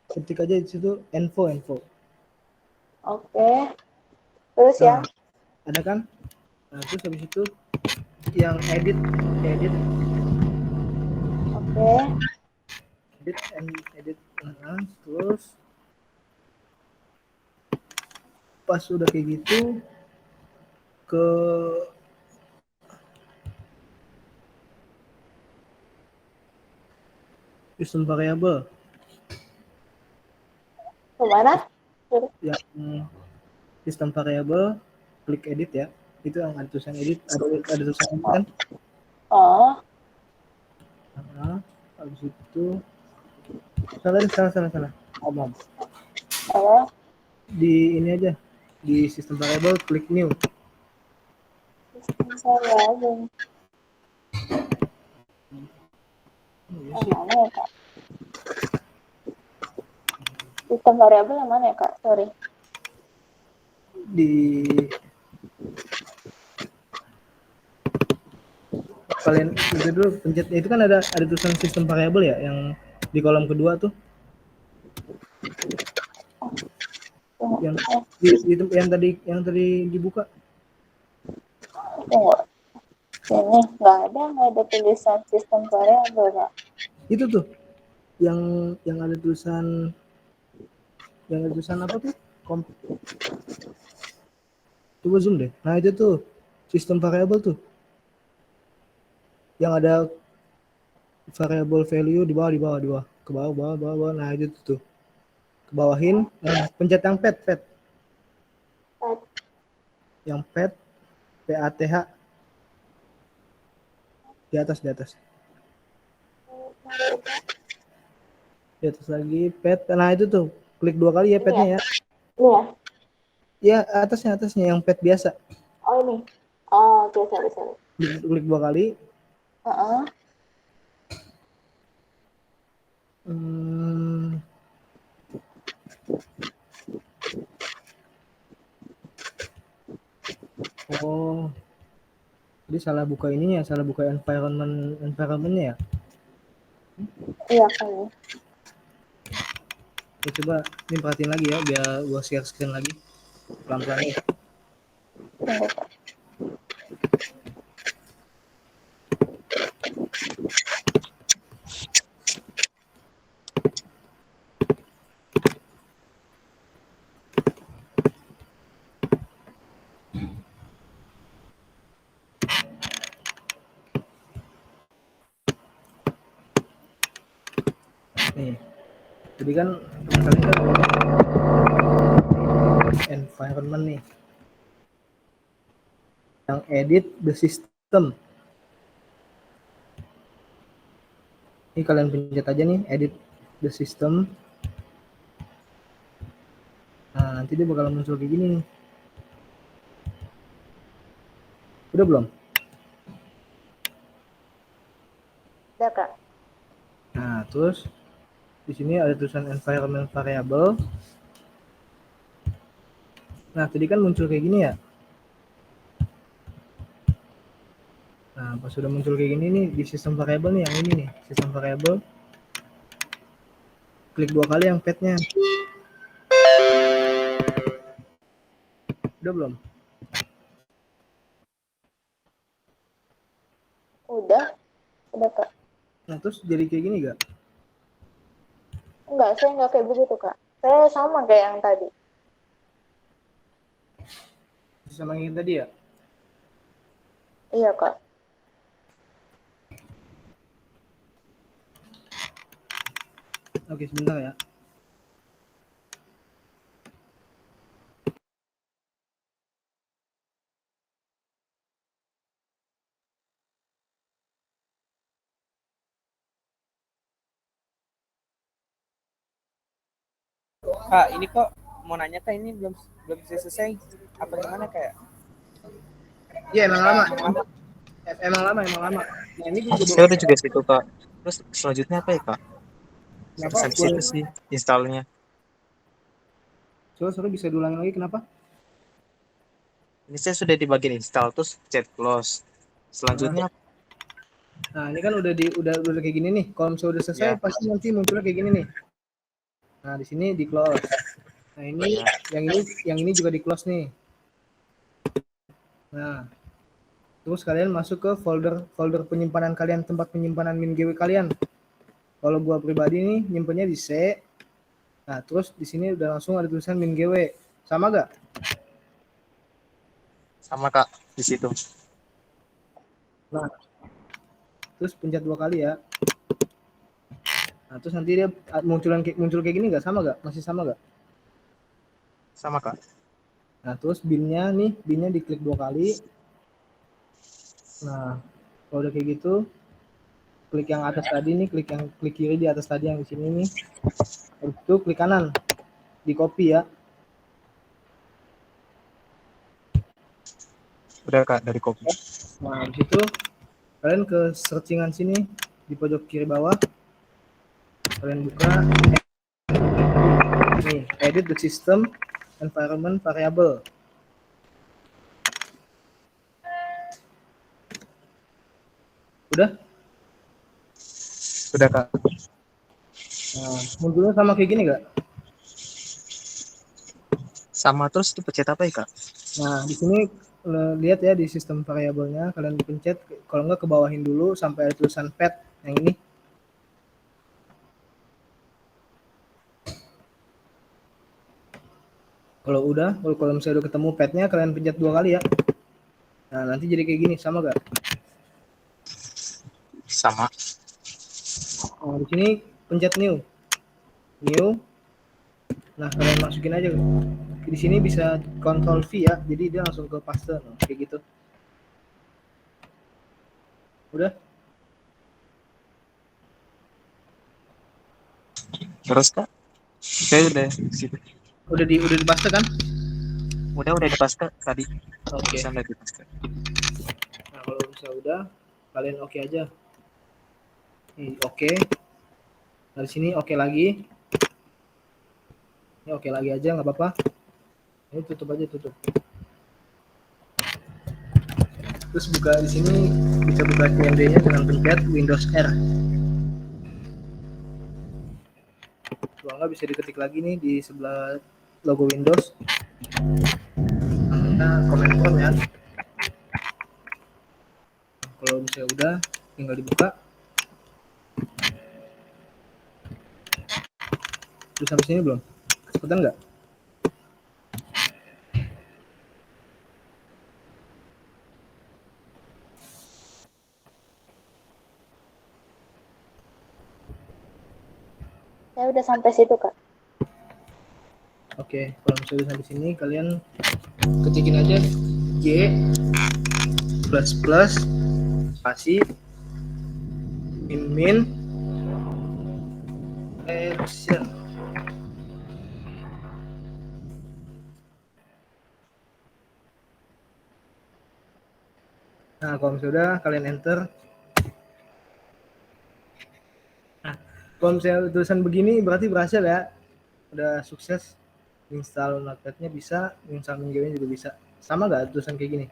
Ketik aja di situ info. Oke. Terus Nah, ya? ada kan? Nah, terus habis itu yang edit. Oke. Edit. Nah, terus pas udah kayak gitu ke custom variable. Kemana? Yang sistem variable, klik edit ya. Itu yang ada tulisan edit, ada tulisan edit kan? Oh. Nah, habis itu salah. Om. Oh. Di ini aja, di sistem variable klik new. Sistem variable. Yang mana ya Kak? Sistem variabel yang mana ya Kak? Sorry. Di kalian itu dulu pencet itu kan ada tulisan sistem variabel ya yang di kolom kedua tuh. Yang tadi dibuka. Tunggu. Ini nggak ada tulisan sistem variabel Kak. Itu tuh yang ada tulisan apa tuh? Coba zoom deh. Nah, itu tuh sistem variabel tuh. Yang ada variable value di bawah. Ke bawah. Nah, itu tuh. Ke bawahin, pencet yang pet. Yang pet PATH. Di atas. Di atas lagi pet. Nah, itu tuh. Klik 2 kali ya petnya ya. Ini ya? Ya, atasnya yang pet biasa. Oh, ini. Oh, oke, sorry. Klik 2 kali. Oh, jadi salah buka ininya, salah buka environmentnya ya. Iya kayaknya. Oke, coba ini perhatiin lagi ya, biar gua share screen lagi pelan-pelan nih. Tunggu, Kak. Nih, jadi kan kalian kan environment nih, yang edit the system. Ini kalian pencet aja nih, edit the system. Nah, nanti dia bakal muncul kayak gini nih. Udah belum? Udah, Kak. Nah, terus di sini ada tulisan environment variable. Nah, tadi kan muncul kayak gini ya. Nah, pas sudah muncul kayak gini nih di sistem variable nih, yang ini nih, sistem variable. Klik 2 kali yang petnya. Udah belum? Udah, Kak. Nah, terus jadi kayak gini gak? Enggak, saya enggak kayak begitu, Kak. Saya sama kayak yang tadi. Sama yang tadi ya? Iya, Kak. Oke, sebentar ya. Kak, ini kok mau nanya Kak, ini belum selesai. Apa gimana kayak? Iya, emang lama. Emang lama. Nah, ini gue Saya udah juga situ Kak. Terus selanjutnya apa ya Kak? Kenapa? Sampai situ sih installnya. Coba bisa diulangin lagi kenapa? Ini saya sudah di bagian install, terus chat close. Selanjutnya Nah, ini kan udah kayak gini nih. Kalau misalnya udah selesai, ya. pasti nanti munculnya kayak gini nih. Nah, di sini di close. Nah, ini yang ini juga di close nih. Nah, terus kalian masuk ke folder penyimpanan kalian, tempat penyimpanan min.gw kalian. Kalau gua pribadi nih nyimpennya di C. Nah, terus di sini udah langsung ada tulisan min.gw. Sama gak? Sama Kak, di situ. Nah, terus pencet 2 kali ya. Nah, terus nanti dia muncul kayak gini nggak? Sama nggak? Masih sama nggak? Sama Kak. Nah, terus binnya diklik 2 kali. Nah, kalau udah kayak gitu, klik yang atas tadi nih, klik kiri di atas tadi yang di sini nih. Habis itu klik kanan, di copy ya. Udah Kak, dari copy. Nah, habis itu kalian ke searchingan sini di pojok kiri bawah. Kalian buka nih, edit the system environment variable. Udah? Udah Kak. Nah, munculnya sama kayak gini gak? Sama, terus dipencet apa ya Kak? Nah, di sini lihat ya di sistem variabelnya, kalian dipencet, kalau nggak ke bawahin dulu sampai ada tulisan pet yang ini. Kalau misalnya udah ketemu petnya, kalian pencet 2 kali ya. Nah, nanti jadi kayak gini, sama gak? Sama. Nah, di sini pencet new. Nah, kalian masukin aja. Di sini bisa Ctrl V ya, jadi dia langsung ke paste, kayak gitu. Udah? Terus Kak? Saya udah di situ. Udah di paste kan? Udah di paste tadi. Oke. Sampai di paste. Nah, kalau misalnya udah, kalian oke aja. Nih, oke. Dari sini oke lagi. Ini oke lagi aja, nggak apa-apa. Ini tutup aja, tutup. Terus buka di sini, bisa buka QMD-nya dengan pencet Windows R. Kalau nggak bisa diketik lagi nih di sebelah logo Windows. Namanya comment form ya. Kalau misalnya udah, tinggal dibuka. Terus sampai sini belum? Kecepatan nggak? Saya udah sampai situ, Kak. Oke, kalau misalnya udah sampai sini, kalian ketikin aja G plus spasi min action. Nah, kalau misalnya udah, kalian enter. Nah, kalau misalnya tulisan begini berarti berhasil ya, udah sukses. Install Notepad-nya bisa, install MinGW juga bisa. Sama nggak tulisan kayak gini?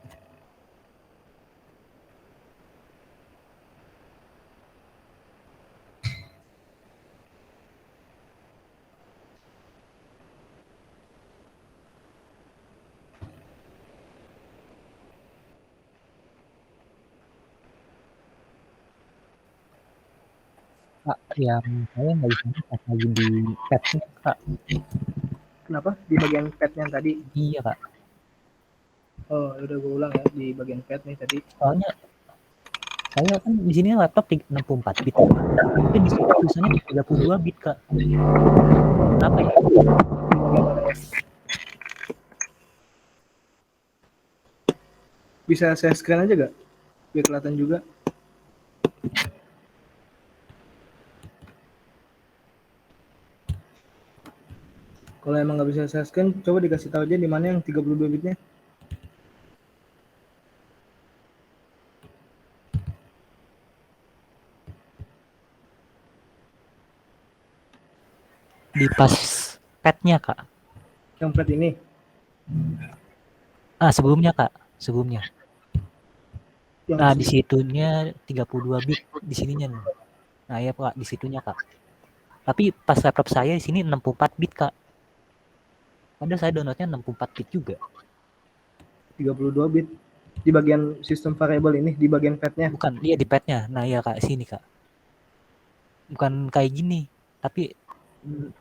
Kak, yang saya nggak bisa pas lagi di pad-nya, Kak. Kenapa? Di bagian pad-nya tadi? Iya, Kak. Oh, udah gue ulang ya di bagian pad nih tadi. Soalnya saya kan di sini laptop 64 bit, tapi di situ tulisannya 32 bit, Kak. Kenapa ya? Bisa saya scan aja gak? Biar kelihatan juga. Kalau emang nggak bisa saya scan, coba dikasih tahu aja di mana yang 32 bitnya. Di pas pad-nya, Kak. Yang pad ini? Sebelumnya, Kak. Sebelumnya. Yang Nah, di situnya 32 bit di sininya nih. Nah, ya, Pak, di situnya, Kak. Tapi pas laptop saya di sini 64 bit, Kak. Padahal saya downloadnya 64 bit juga. 32 bit di bagian sistem variable ini, di bagian pad-nya. Bukan, iya di pad-nya. Nah, iya, Kak, sini, Kak. Bukan kayak gini, tapi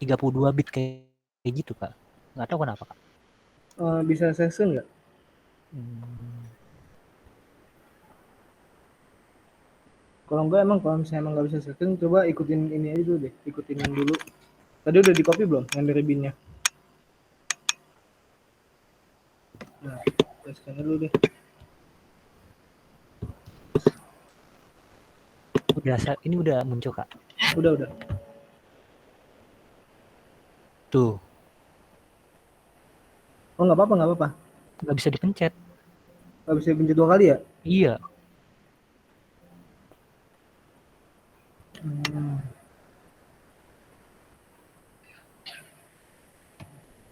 32 bit kayak gitu, Kak. Nggak tahu kenapa, Kak. Bisa saya scan nggak? Kalau enggak, kalau misalnya emang nggak bisa scan, coba ikutin ini aja dulu deh, ikutin yang dulu. Tadi udah di copy belum yang dari bin-nya? Nah, kita scan dulu deh. Ini udah muncul, Kak. Udah. Tuh. Oh, nggak apa-apa. Nggak bisa dipencet. Nggak bisa dipencet 2 kali ya? Iya.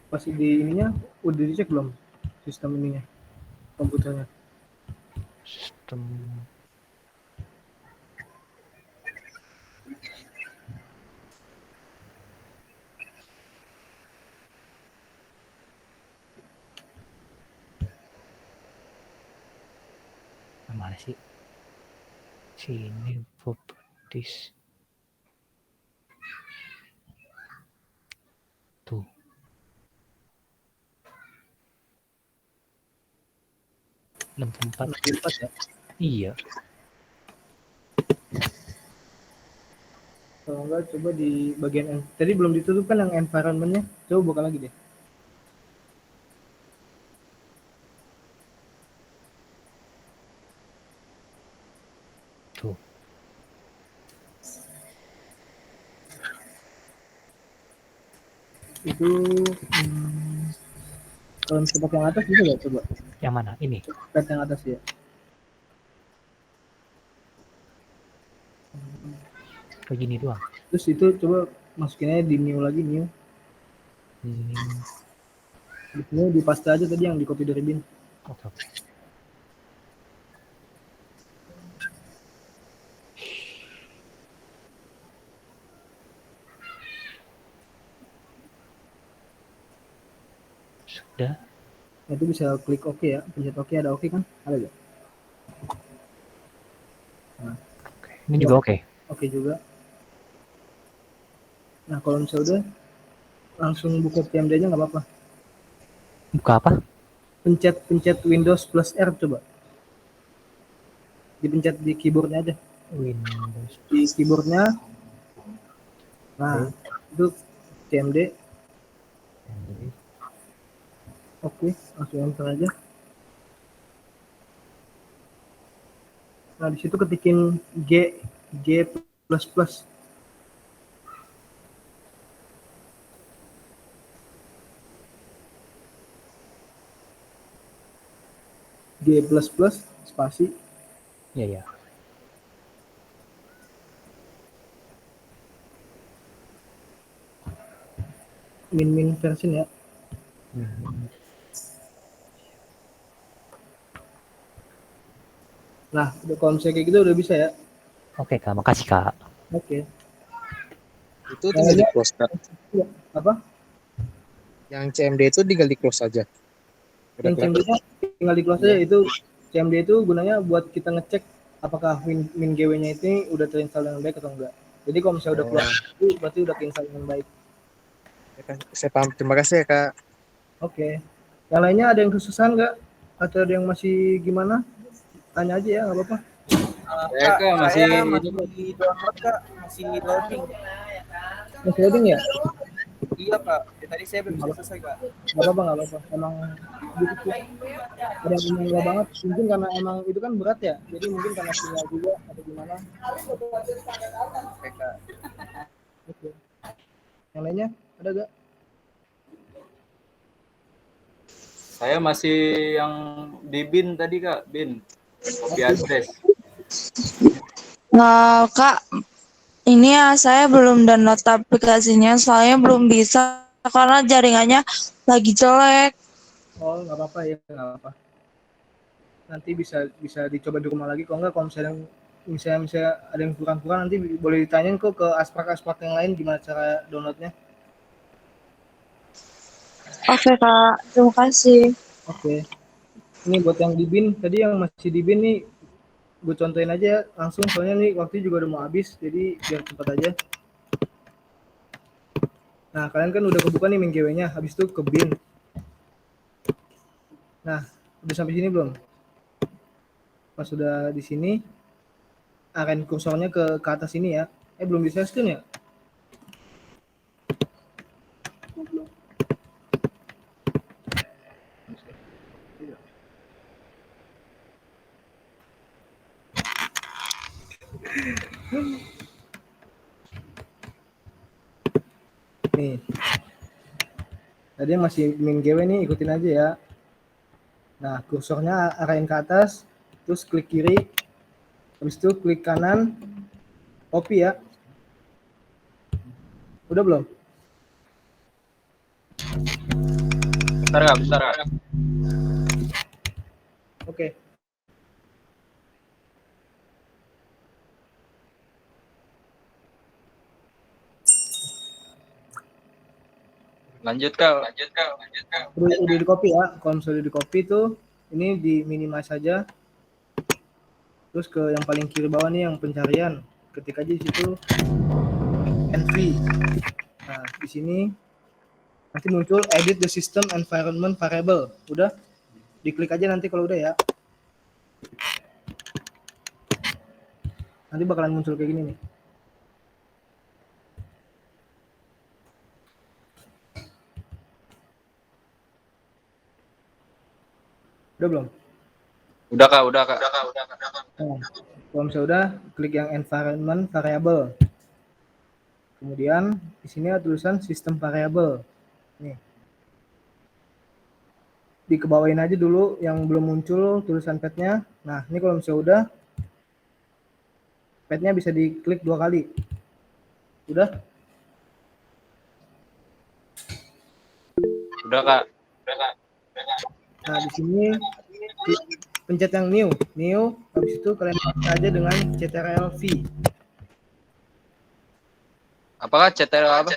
Pas di ininya udah dicek belum sistem ininya, komputernya? Sistem mana sih? Sini properties. Tuh. Tempat ya? Iya. Kalau enggak, coba di bagian tadi belum ditutup kan yang environment-nya, coba buka lagi deh. Tuh. Itu kalau misalnya pakai yang atas bisa nggak coba? Yang mana? Ini? Pad yang atas ya. Kayak gini doang. Terus itu coba masukin aja di new lagi, new. Di sini di paste aja tadi yang di copy dari bin. Oke. Sudah. Nah, itu bisa klik OK ya, pencet OK, ada OK kan? Ada nggak? Nah, Ini juga oke. OK juga. Nah, kalau misalnya udah langsung buka CMD-nya nggak apa-apa. Buka apa? Pencet Windows plus R coba. Dipencet di keyboardnya aja. Windows. Di keyboardnya. Nah, itu CMD. Oke, langsung enter aja. Nah, di situ ketikin G plus plus. G plus plus spasi. Iya, ya. Min version ya. Nah, kalau misalnya kayak gitu udah bisa ya. Oke, Kak. Makasih, Kak. Oke. Itu tinggal di close, Kak. Apa? Yang CMD itu tinggal di close aja. Yang CMD-nya tinggal di close aja. Itu CMD itu gunanya buat kita ngecek apakah min GW-nya itu udah terinstall dengan baik atau enggak. Jadi kalau misalnya udah keluar itu berarti udah terinstall dengan baik. Saya paham. Terima kasih ya, Kak. Oke. Yang lainnya ada yang kesusahan nggak? Atau ada yang masih gimana? Tanya aja ya, nggak apa-apa. Kak, masih masih download Kak, masih loading. Masih loading ya? Iya Kak, tadi saya belum bisa selesai Kak. Nggak apa-apa. Emang gitu sih. Ada yang enggak banget. Mungkin karena emang itu kan berat ya. Jadi mungkin karena sinyal juga atau gimana. Oke Kak. Oke. Yang lainnya ada nggak? Saya masih yang di bin tadi Kak, bin. Copy address. Nah, Kak, ini ya saya belum download aplikasinya, soalnya belum bisa karena jaringannya lagi jelek. Oh, nggak apa-apa ya, nggak apa-apa. Nanti bisa dicoba di rumah lagi. Kalau nggak, kalau misalnya ada yang kurang-kurang, nanti boleh ditanyain kok ke aspek yang lain gimana cara downloadnya. Oke Kak, terima kasih. Oke. Ini buat yang di bin, tadi yang masih di bin nih, gue contohin aja ya, langsung soalnya nih waktu juga udah mau habis, jadi biar cepat aja. Nah, kalian kan udah kebuka nih min GW-nya, habis itu ke bin. Nah, udah sampai sini belum? Pas sudah di sini, arahin kursornya ke atas ini ya. Belum bisa screen ya? Nih. Tadi masih min GW nih, ikutin aja ya. Nah, kursornya arahin ke atas, terus klik kiri, habis itu klik kanan, copy ya. Udah belum? Bentar Kak. Oke. Lanjut Kak. Udah di copy ya. Kalau misalnya di copy tuh, ini di minimize saja. Terus ke yang paling kiri bawah nih yang pencarian. Ketik aja di situ NV. Nah, di sini nanti muncul edit the system environment variable. Udah? Diklik aja nanti kalau udah ya. Nanti bakalan muncul kayak gini nih. Udah belum? Udah Kak. Nah, kalau misalnya udah, klik yang environment variable. Kemudian di sini ada tulisan sistem variable. Nih. Dikebawain aja dulu yang belum muncul tulisan pad-nya. Nah, ini kalau misalnya udah, pad-nya bisa diklik 2 kali. Udah? Udah Kak. Nah, di sini pencet yang new, habis itu kalian pakai aja dengan ctrl-v. Apakah CTRL apa?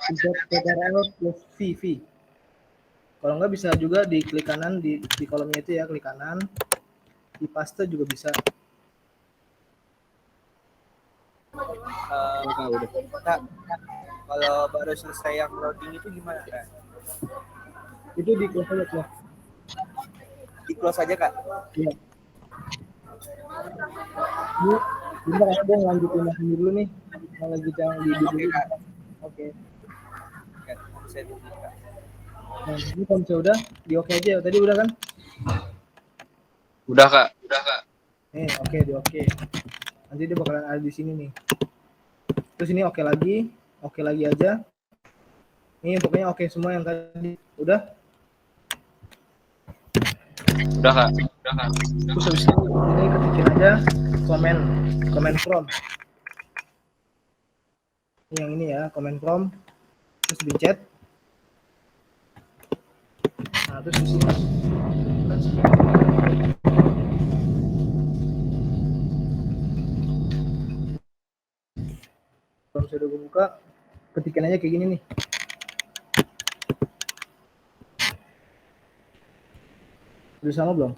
Pencet ctrl plus v. Kalau nggak bisa juga di klik kanan di kolomnya itu ya, klik kanan, di paste juga bisa. Kak, kalau baru selesai yang loading itu gimana Kak? Itu di close aja close. Di close aja Kak? Iya. Ini bentar ya, gue lanjutin ini dulu nih. Lanjut yang di Oke Kak. Oke. Kak, saya tunggu Kak. Nah, ini kalau misalnya udah, di oke aja. Tadi udah kan? Udah kak. Udah kak. Nih, oke, di oke. Nanti dia bakalan ada di sini nih. Terus ini oke lagi aja. Ini pokoknya oke semua yang tadi. Udah? Udah kak. Udah kak. Terus habis ini ketikin aja comment from. Ini yang ini ya, comment from. Terus di chat. Nah, terus di sini. Kalau sudah gue buka, ketikin aja kayak gini nih. Udah sama belum?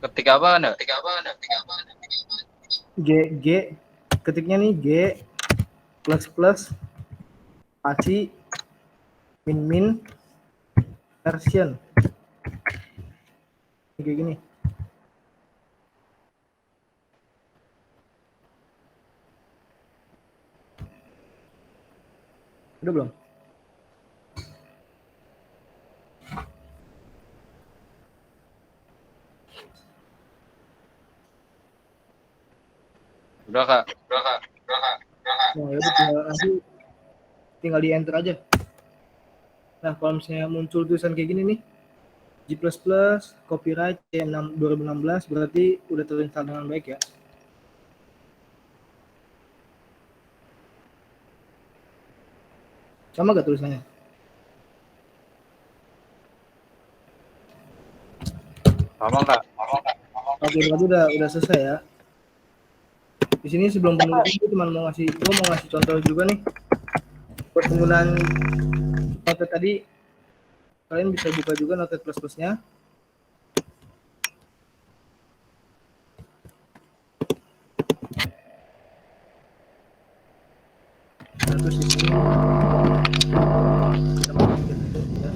Ketik apa anda? G, ketiknya nih G, plus, aci, min, version. Kayak gini. Udah belum? Udah kak. Nah, ya udah tinggal di enter aja. Nah, kalau misalnya muncul tulisan kayak gini nih, G++ copyright C6 2016 berarti udah terinstall dengan baik ya. Sama gak tulisannya? Sama kak. Oke, berarti udah selesai ya. Di sini sebelum penutup gue cuma mau ngasih contoh juga nih. Buat penggunaan Notepad tadi, kalian bisa buka juga Notepad plus-plusnya. Nah, terus di sini kita masukin ya.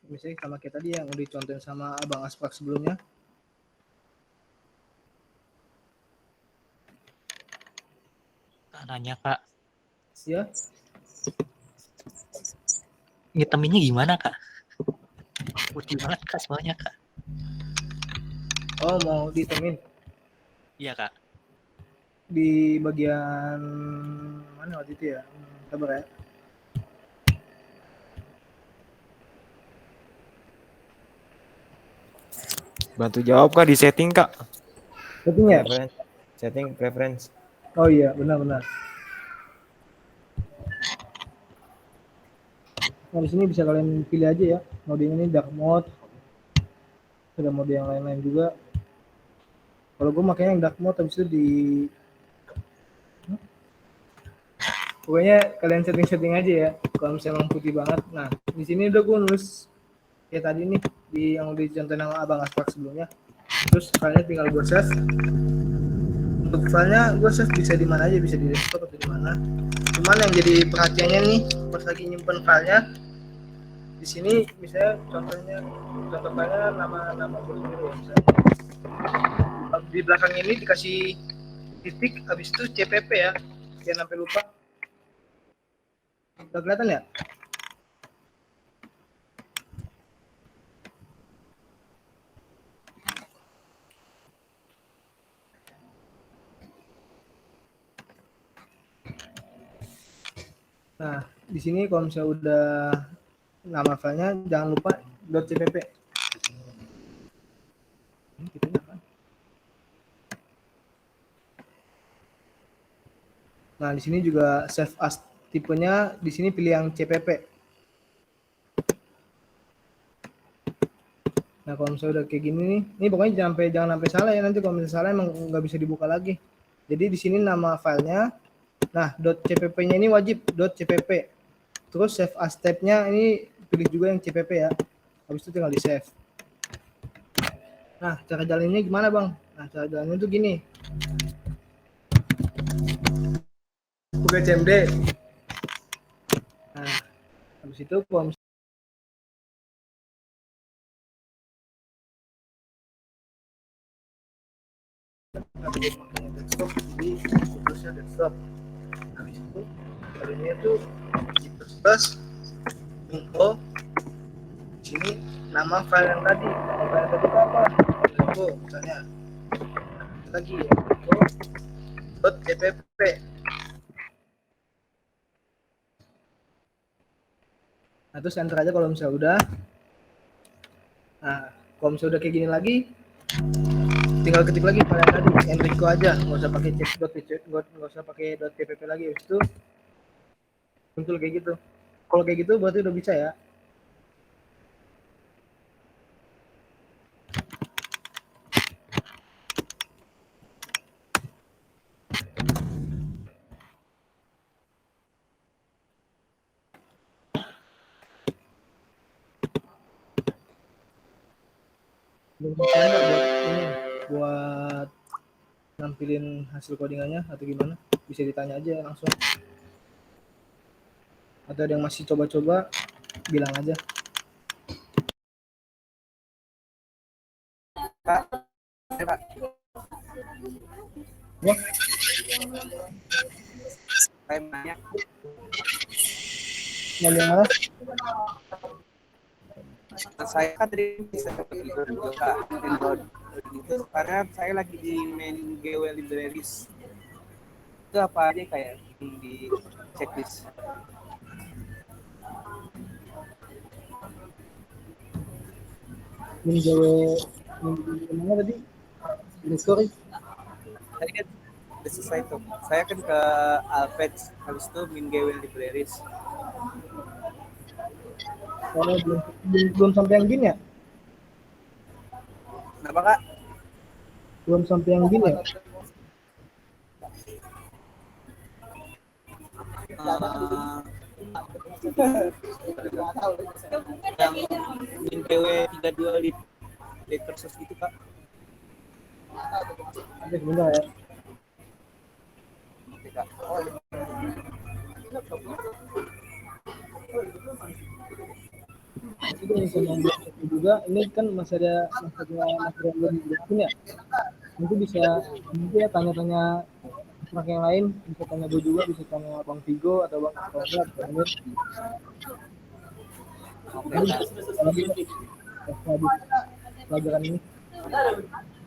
Misalnya sama kayak tadi yang udah dicontohin sama Abang Aspak sebelumnya. Nanya kak, Ya, ngiteminnya gimana kak? Putih banget kak semuanya kak. oh mau ditemin Iya kak. di bagian mana waktu itu ya? Sabar ya. Bantu jawab kak di setting kak. Setting ya? Setting preference. Oh iya, benar. Nah, di sini bisa kalian pilih aja ya. Mode ini dark mode. Ada mode yang lain-lain juga. Kalau gue makanya yang dark mode habis itu pokoknya kalian setting aja ya. Kalau misalnya emang putih banget. Nah, di sini udah gue nulis kayak tadi nih di yang udah dicontohin sama Abang Aspak sebelumnya. Terus filenya tinggal gue save. Untuk filenya gue save bisa di mana aja, bisa di desktop atau di mana. Cuman yang jadi perhatiannya nih pas lagi nyimpen filenya di sini misalnya contoh filenya nama gue sendiri ya, misalnya di belakang ini dikasih titik habis itu CPP ya, jangan sampai lupa. Udah kelihatan ya? Nah, di sini kalau misalnya udah nama filenya jangan lupa .cpp. Nah, di sini juga save as tipenya di sini pilih yang CPP. Nah, kalau misalnya udah kayak gini nih, ini pokoknya jangan sampai salah ya, nanti kalau misalnya salah emang nggak bisa dibuka lagi. Jadi di sini nama filenya, nah .cpp-nya ini wajib .cpp. Terus save as tab-nya ini pilih juga yang CPP ya. Habis itu tinggal di save. Nah, cara jalannya gimana Bang? Nah, cara jalannya tuh gini. Buka CMD. Nah, habis itu kalau desktop, jadi terusnya desktop. Habis itu jalannya tuh di plus info. Sini nama file yang tadi. Nama file yang tadi itu apa? Info misalnya. Lagi ya, info.cpp. Nah, terus enter aja kalau misalnya udah. Nah, kalau misalnya udah kayak gini lagi, tinggal ketik lagi file yang tadi, Enrico aja, nggak usah pakai nggak usah pakai .cpp lagi. Habis itu muncul kayak gitu. Kalau kayak gitu berarti udah bisa ya. Bisa nggak buat nampilin hasil codingannya atau gimana? Bisa ditanya aja langsung. Atau ada yang masih coba-coba, bilang aja. Pak. Ya. Saya nanya. Nanya saya kan tadi bisa juga download gitu karena saya lagi di main GW Libraries. Itu apa aja kayak di checklist? mana tadi? Story. Tadi kan udah selesai tuh. Saya kan ke Alpage, habis itu main GW Libraries. Kalau belum sampai yang gini ya? Kenapa Kak? Belum sampai yang gini ya? Yang min GW 32 liter sus itu Kak. Ada sebentar ya. Oke Kak. Itu juga ini kan masih ada material belum dijelasin ya. Nanti bisa ya tanya-tanya orang yang lain, bisa tanya gue juga, bisa tanya Bang Vigo atau Bang Aspak atau Amir. Pelajaran ini.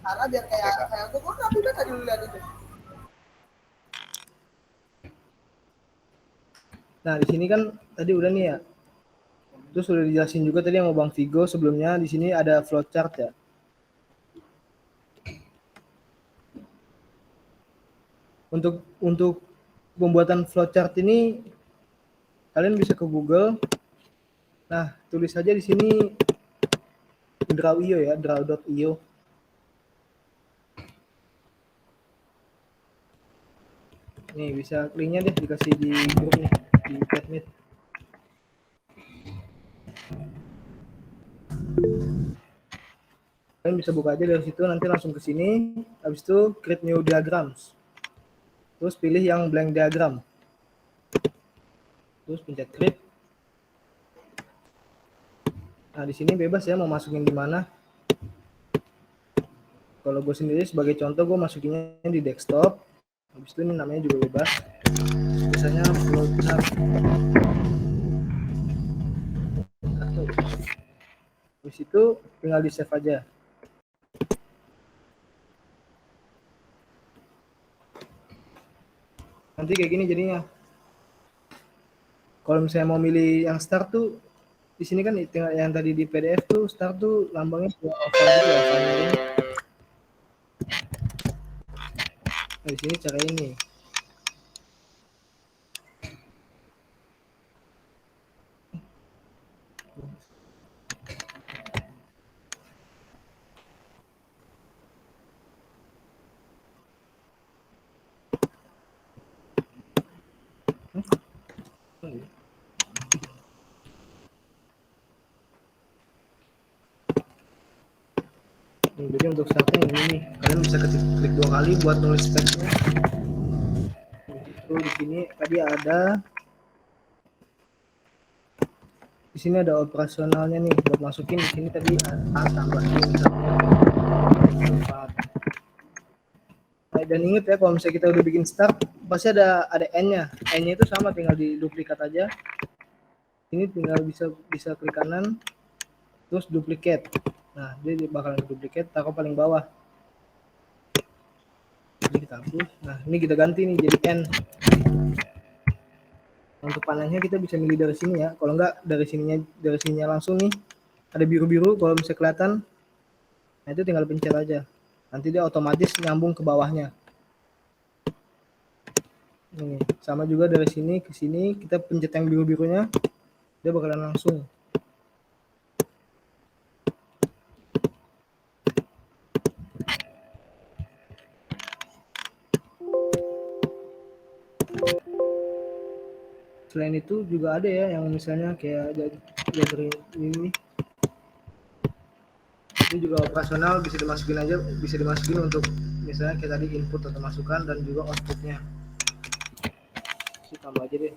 Karena biar kayak gue udah tadi lihat itu. Nah, di sini kan tadi udah nih ya. Terus sudah dijelasin juga tadi sama Bang Vigo sebelumnya, di sini ada flowchart ya. Untuk pembuatan flowchart ini kalian bisa ke Google. Nah, tulis saja di sini draw.io ya, draw.io. Nih bisa linknya deh dikasih di grup nih di chatmeet. Kalian bisa buka aja dari situ, nanti langsung ke sini. Habis itu create new diagrams. Terus pilih yang blank diagram. Terus pencet create. Nah di sini bebas ya mau masukin di mana. Kalau gue sendiri sebagai contoh gue masukinnya di desktop. Habis itu ini namanya juga bebas. Biasanya flowchart. Habis itu tinggal di save aja. Nanti kayak gini jadinya. Kalau misalnya mau milih yang start tuh di sini kan tinggal yang tadi di PDF tuh start tuh lambangnya oval gitu ya, ovalnya ini. Nah, di sini cara ini. Jadi untuk startnya ini nih, kalian bisa klik 2 kali buat nulis teksnya. Itu di sini tadi ada, di sini ada operasionalnya nih buat masukin. Di sini tadi A tambah I misalnya 4. Nah, dan ingat ya kalau misalnya kita udah bikin start pasti ada n-nya. N-nya itu sama, tinggal di duplikat aja. Ini tinggal bisa klik kanan terus duplicate. Nah, dia bakalan duplicate, taruh paling bawah. Ini kita hapus. Nah, ini kita ganti nih jadi N. Untuk panahnya kita bisa milih dari sini ya. Kalau enggak dari sininya langsung nih. Ada biru-biru kalau bisa kelihatan. Nah, itu tinggal pencet aja. Nanti dia otomatis nyambung ke bawahnya. Nih, sama juga dari sini ke sini kita pencet yang biru-birunya. Dia bakalan langsung. Selain itu juga ada ya yang misalnya kayak dari ini. Ini juga operasional, bisa dimasukin untuk misalnya kayak tadi input atau masukan dan juga outputnya. Tambah aja deh.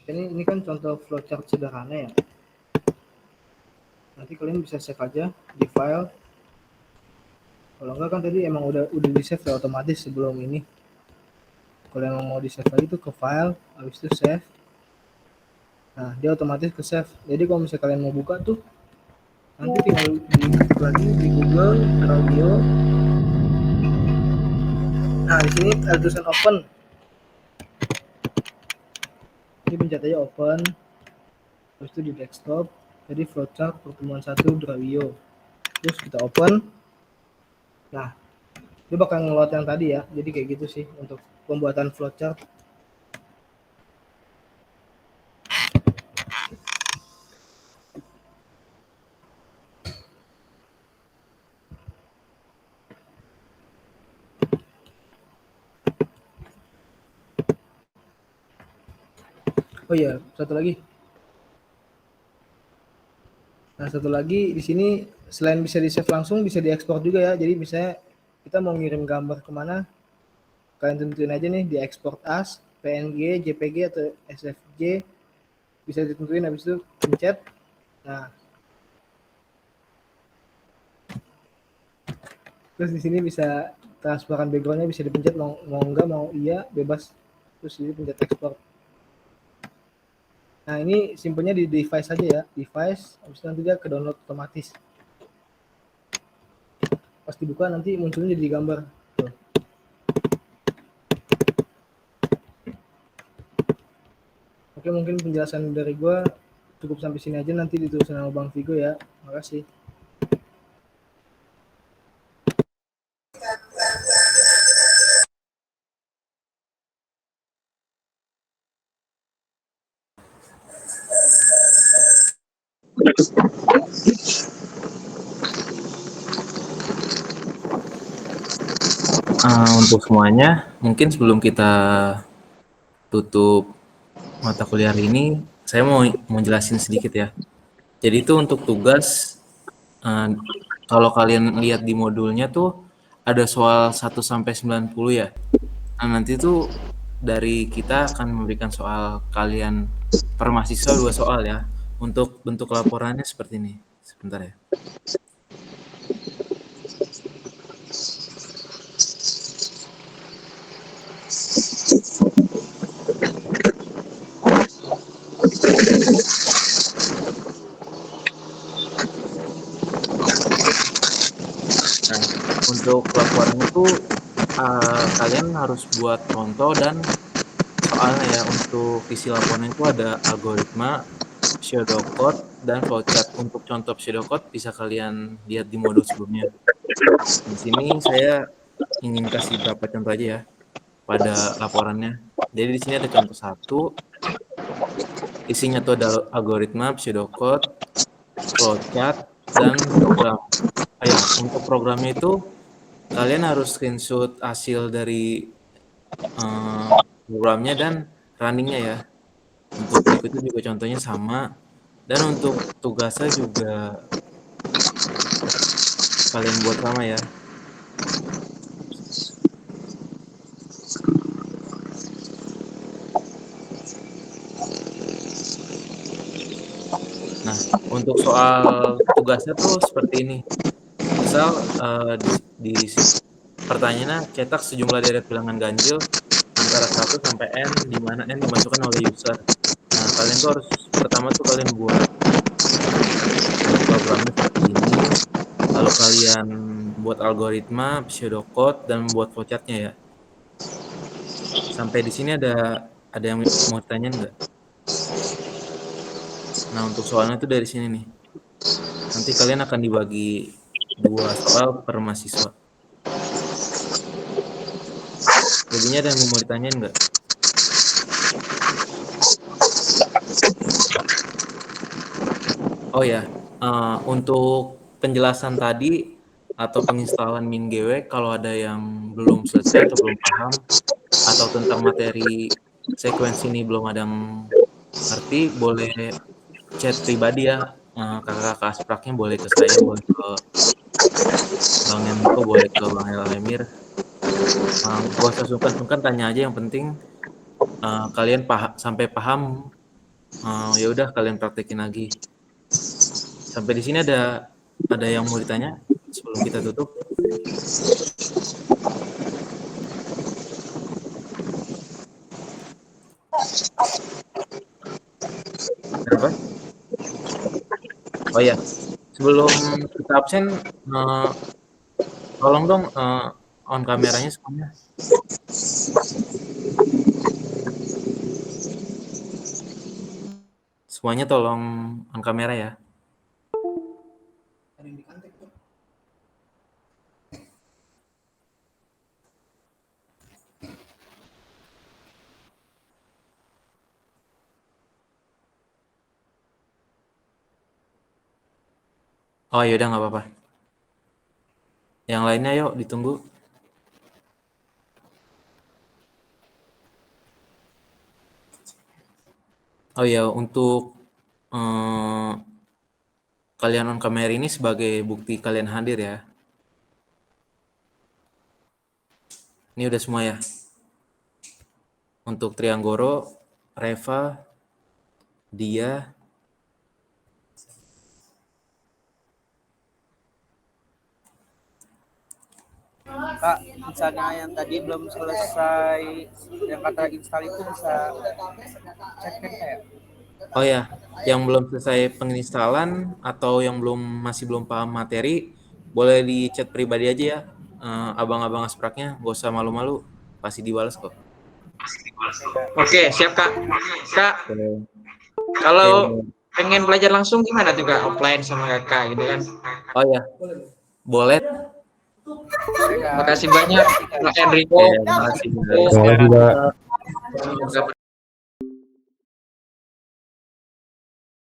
Ini kan contoh flowchart sederhana ya. Nanti kalian bisa save aja di file. Kalau enggak kan tadi emang udah di save ya otomatis sebelum ini. Kalau yang mau di save lagi itu ke file, habis itu save. Nah, dia otomatis ke save. Jadi kalau misalnya kalian mau buka tuh nanti tinggal lagi di Google Audio. Nah, di sini ada tulisan open. Ini pencet aja open, terus itu di desktop, jadi flowchart pertemuan 1 Drawio. Terus kita open. Nah, dia bakal ngeload yang tadi ya, jadi kayak gitu sih untuk pembuatan flowchart. Oh iya, satu lagi. Nah, satu lagi di sini selain bisa di save langsung, bisa diekspor juga ya. Jadi misalnya kita mau ngirim gambar kemana, kalian tentuin aja nih di export as, PNG, JPG atau SVG, bisa ditentuin, habis itu pencet. Nah, terus di sini bisa transparan backgroundnya, bisa dipencet mau enggak, mau iya, bebas. Terus ini pencet export. Nah, ini simpennya di device aja ya, device, habis itu nanti dia ke download otomatis. Pas dibuka nanti munculnya jadi gambar. Tuh. Oke. Oke, mungkin penjelasan dari gue cukup sampai sini aja, nanti ditulisin sama Bang Vigo ya. Makasih. Untuk semuanya, mungkin sebelum kita tutup mata kuliah hari ini, saya mau jelasin sedikit ya. Jadi itu untuk tugas, kalau kalian lihat di modulnya tuh ada soal 1-90 ya. Nah, nanti tuh dari kita akan memberikan soal kalian per mahasiswa 2 soal ya. Untuk bentuk laporannya seperti ini. Sebentar ya. Nah, untuk laporan itu kalian harus buat contoh dan soalnya ya. Untuk isi laporan itu ada algoritma, pseudocode, dan flowchart. Untuk contoh pseudocode bisa kalian lihat di modul sebelumnya. Di sini saya ingin kasih beberapa contoh aja ya pada laporannya. Jadi di sini ada contoh 1. Isinya tuh ada algoritma, pseudocode, flowchart, dan program. Untuk programnya itu kalian harus screenshot hasil dari programnya dan runningnya ya. Untuk berikutnya juga contohnya sama. Dan untuk tugasnya juga kalian buat sama ya. Nah, untuk soal tugasnya tuh seperti ini. Misal di pertanyaannya cetak sejumlah deret bilangan ganjil antara 1 sampai n, di mana n dimasukkan oleh user. Nah, kalian tuh harus pertama tuh kalian buat programnya seperti ini. Lalu kalian buat algoritma, pseudocode, dan buat flowchartnya ya. Sampai di sini ada yang mau tanya nggak? Nah, untuk soalnya itu dari sini nih. Nanti kalian akan dibagi 2 soal per mahasiswa. Jadinya ada yang mau ditanyain nggak? Oh ya, untuk penjelasan tadi atau penginstalan MinGW, kalau ada yang belum selesai atau belum paham atau tentang materi sekuensi ini belum ada yang ngerti, boleh chat pribadi ya. Kakak-kakak aspraknya boleh ke saya, boleh ke Bang Enrico, boleh ke Bang Elamir. Gak usah sungkan-sungkan, tanya aja, yang penting kalian sampai paham. Ya udah kalian praktekin lagi. Sampai di sini ada yang mau ditanya sebelum kita tutup? Kenapa? Oh ya, sebelum kita absen, tolong dong on kameranya semuanya. Semuanya tolong on kamera ya. Oh yaudah, nggak apa-apa. Yang lainnya yuk ditunggu. Oh ya, untuk kalian on kamera ini sebagai bukti kalian hadir ya. Ini udah semua ya. Untuk Trianggoro, Reva, Dia, Kak, misalnya yang tadi belum selesai, yang kata install itu bisa cek kan kayak? Oh ya, yang belum selesai penginstalan atau yang masih belum paham materi, boleh di chat pribadi aja ya. Abang-abang aspraknya, gak usah malu-malu, pasti dibalas kok. Oke, siap Kak. Kak, kalau pengen belajar langsung gimana tuh Kak? Offline sama Kakak gitu kan? Oh ya, boleh. Makasih banyak Kak Enrico. Oke, makasih. Semoga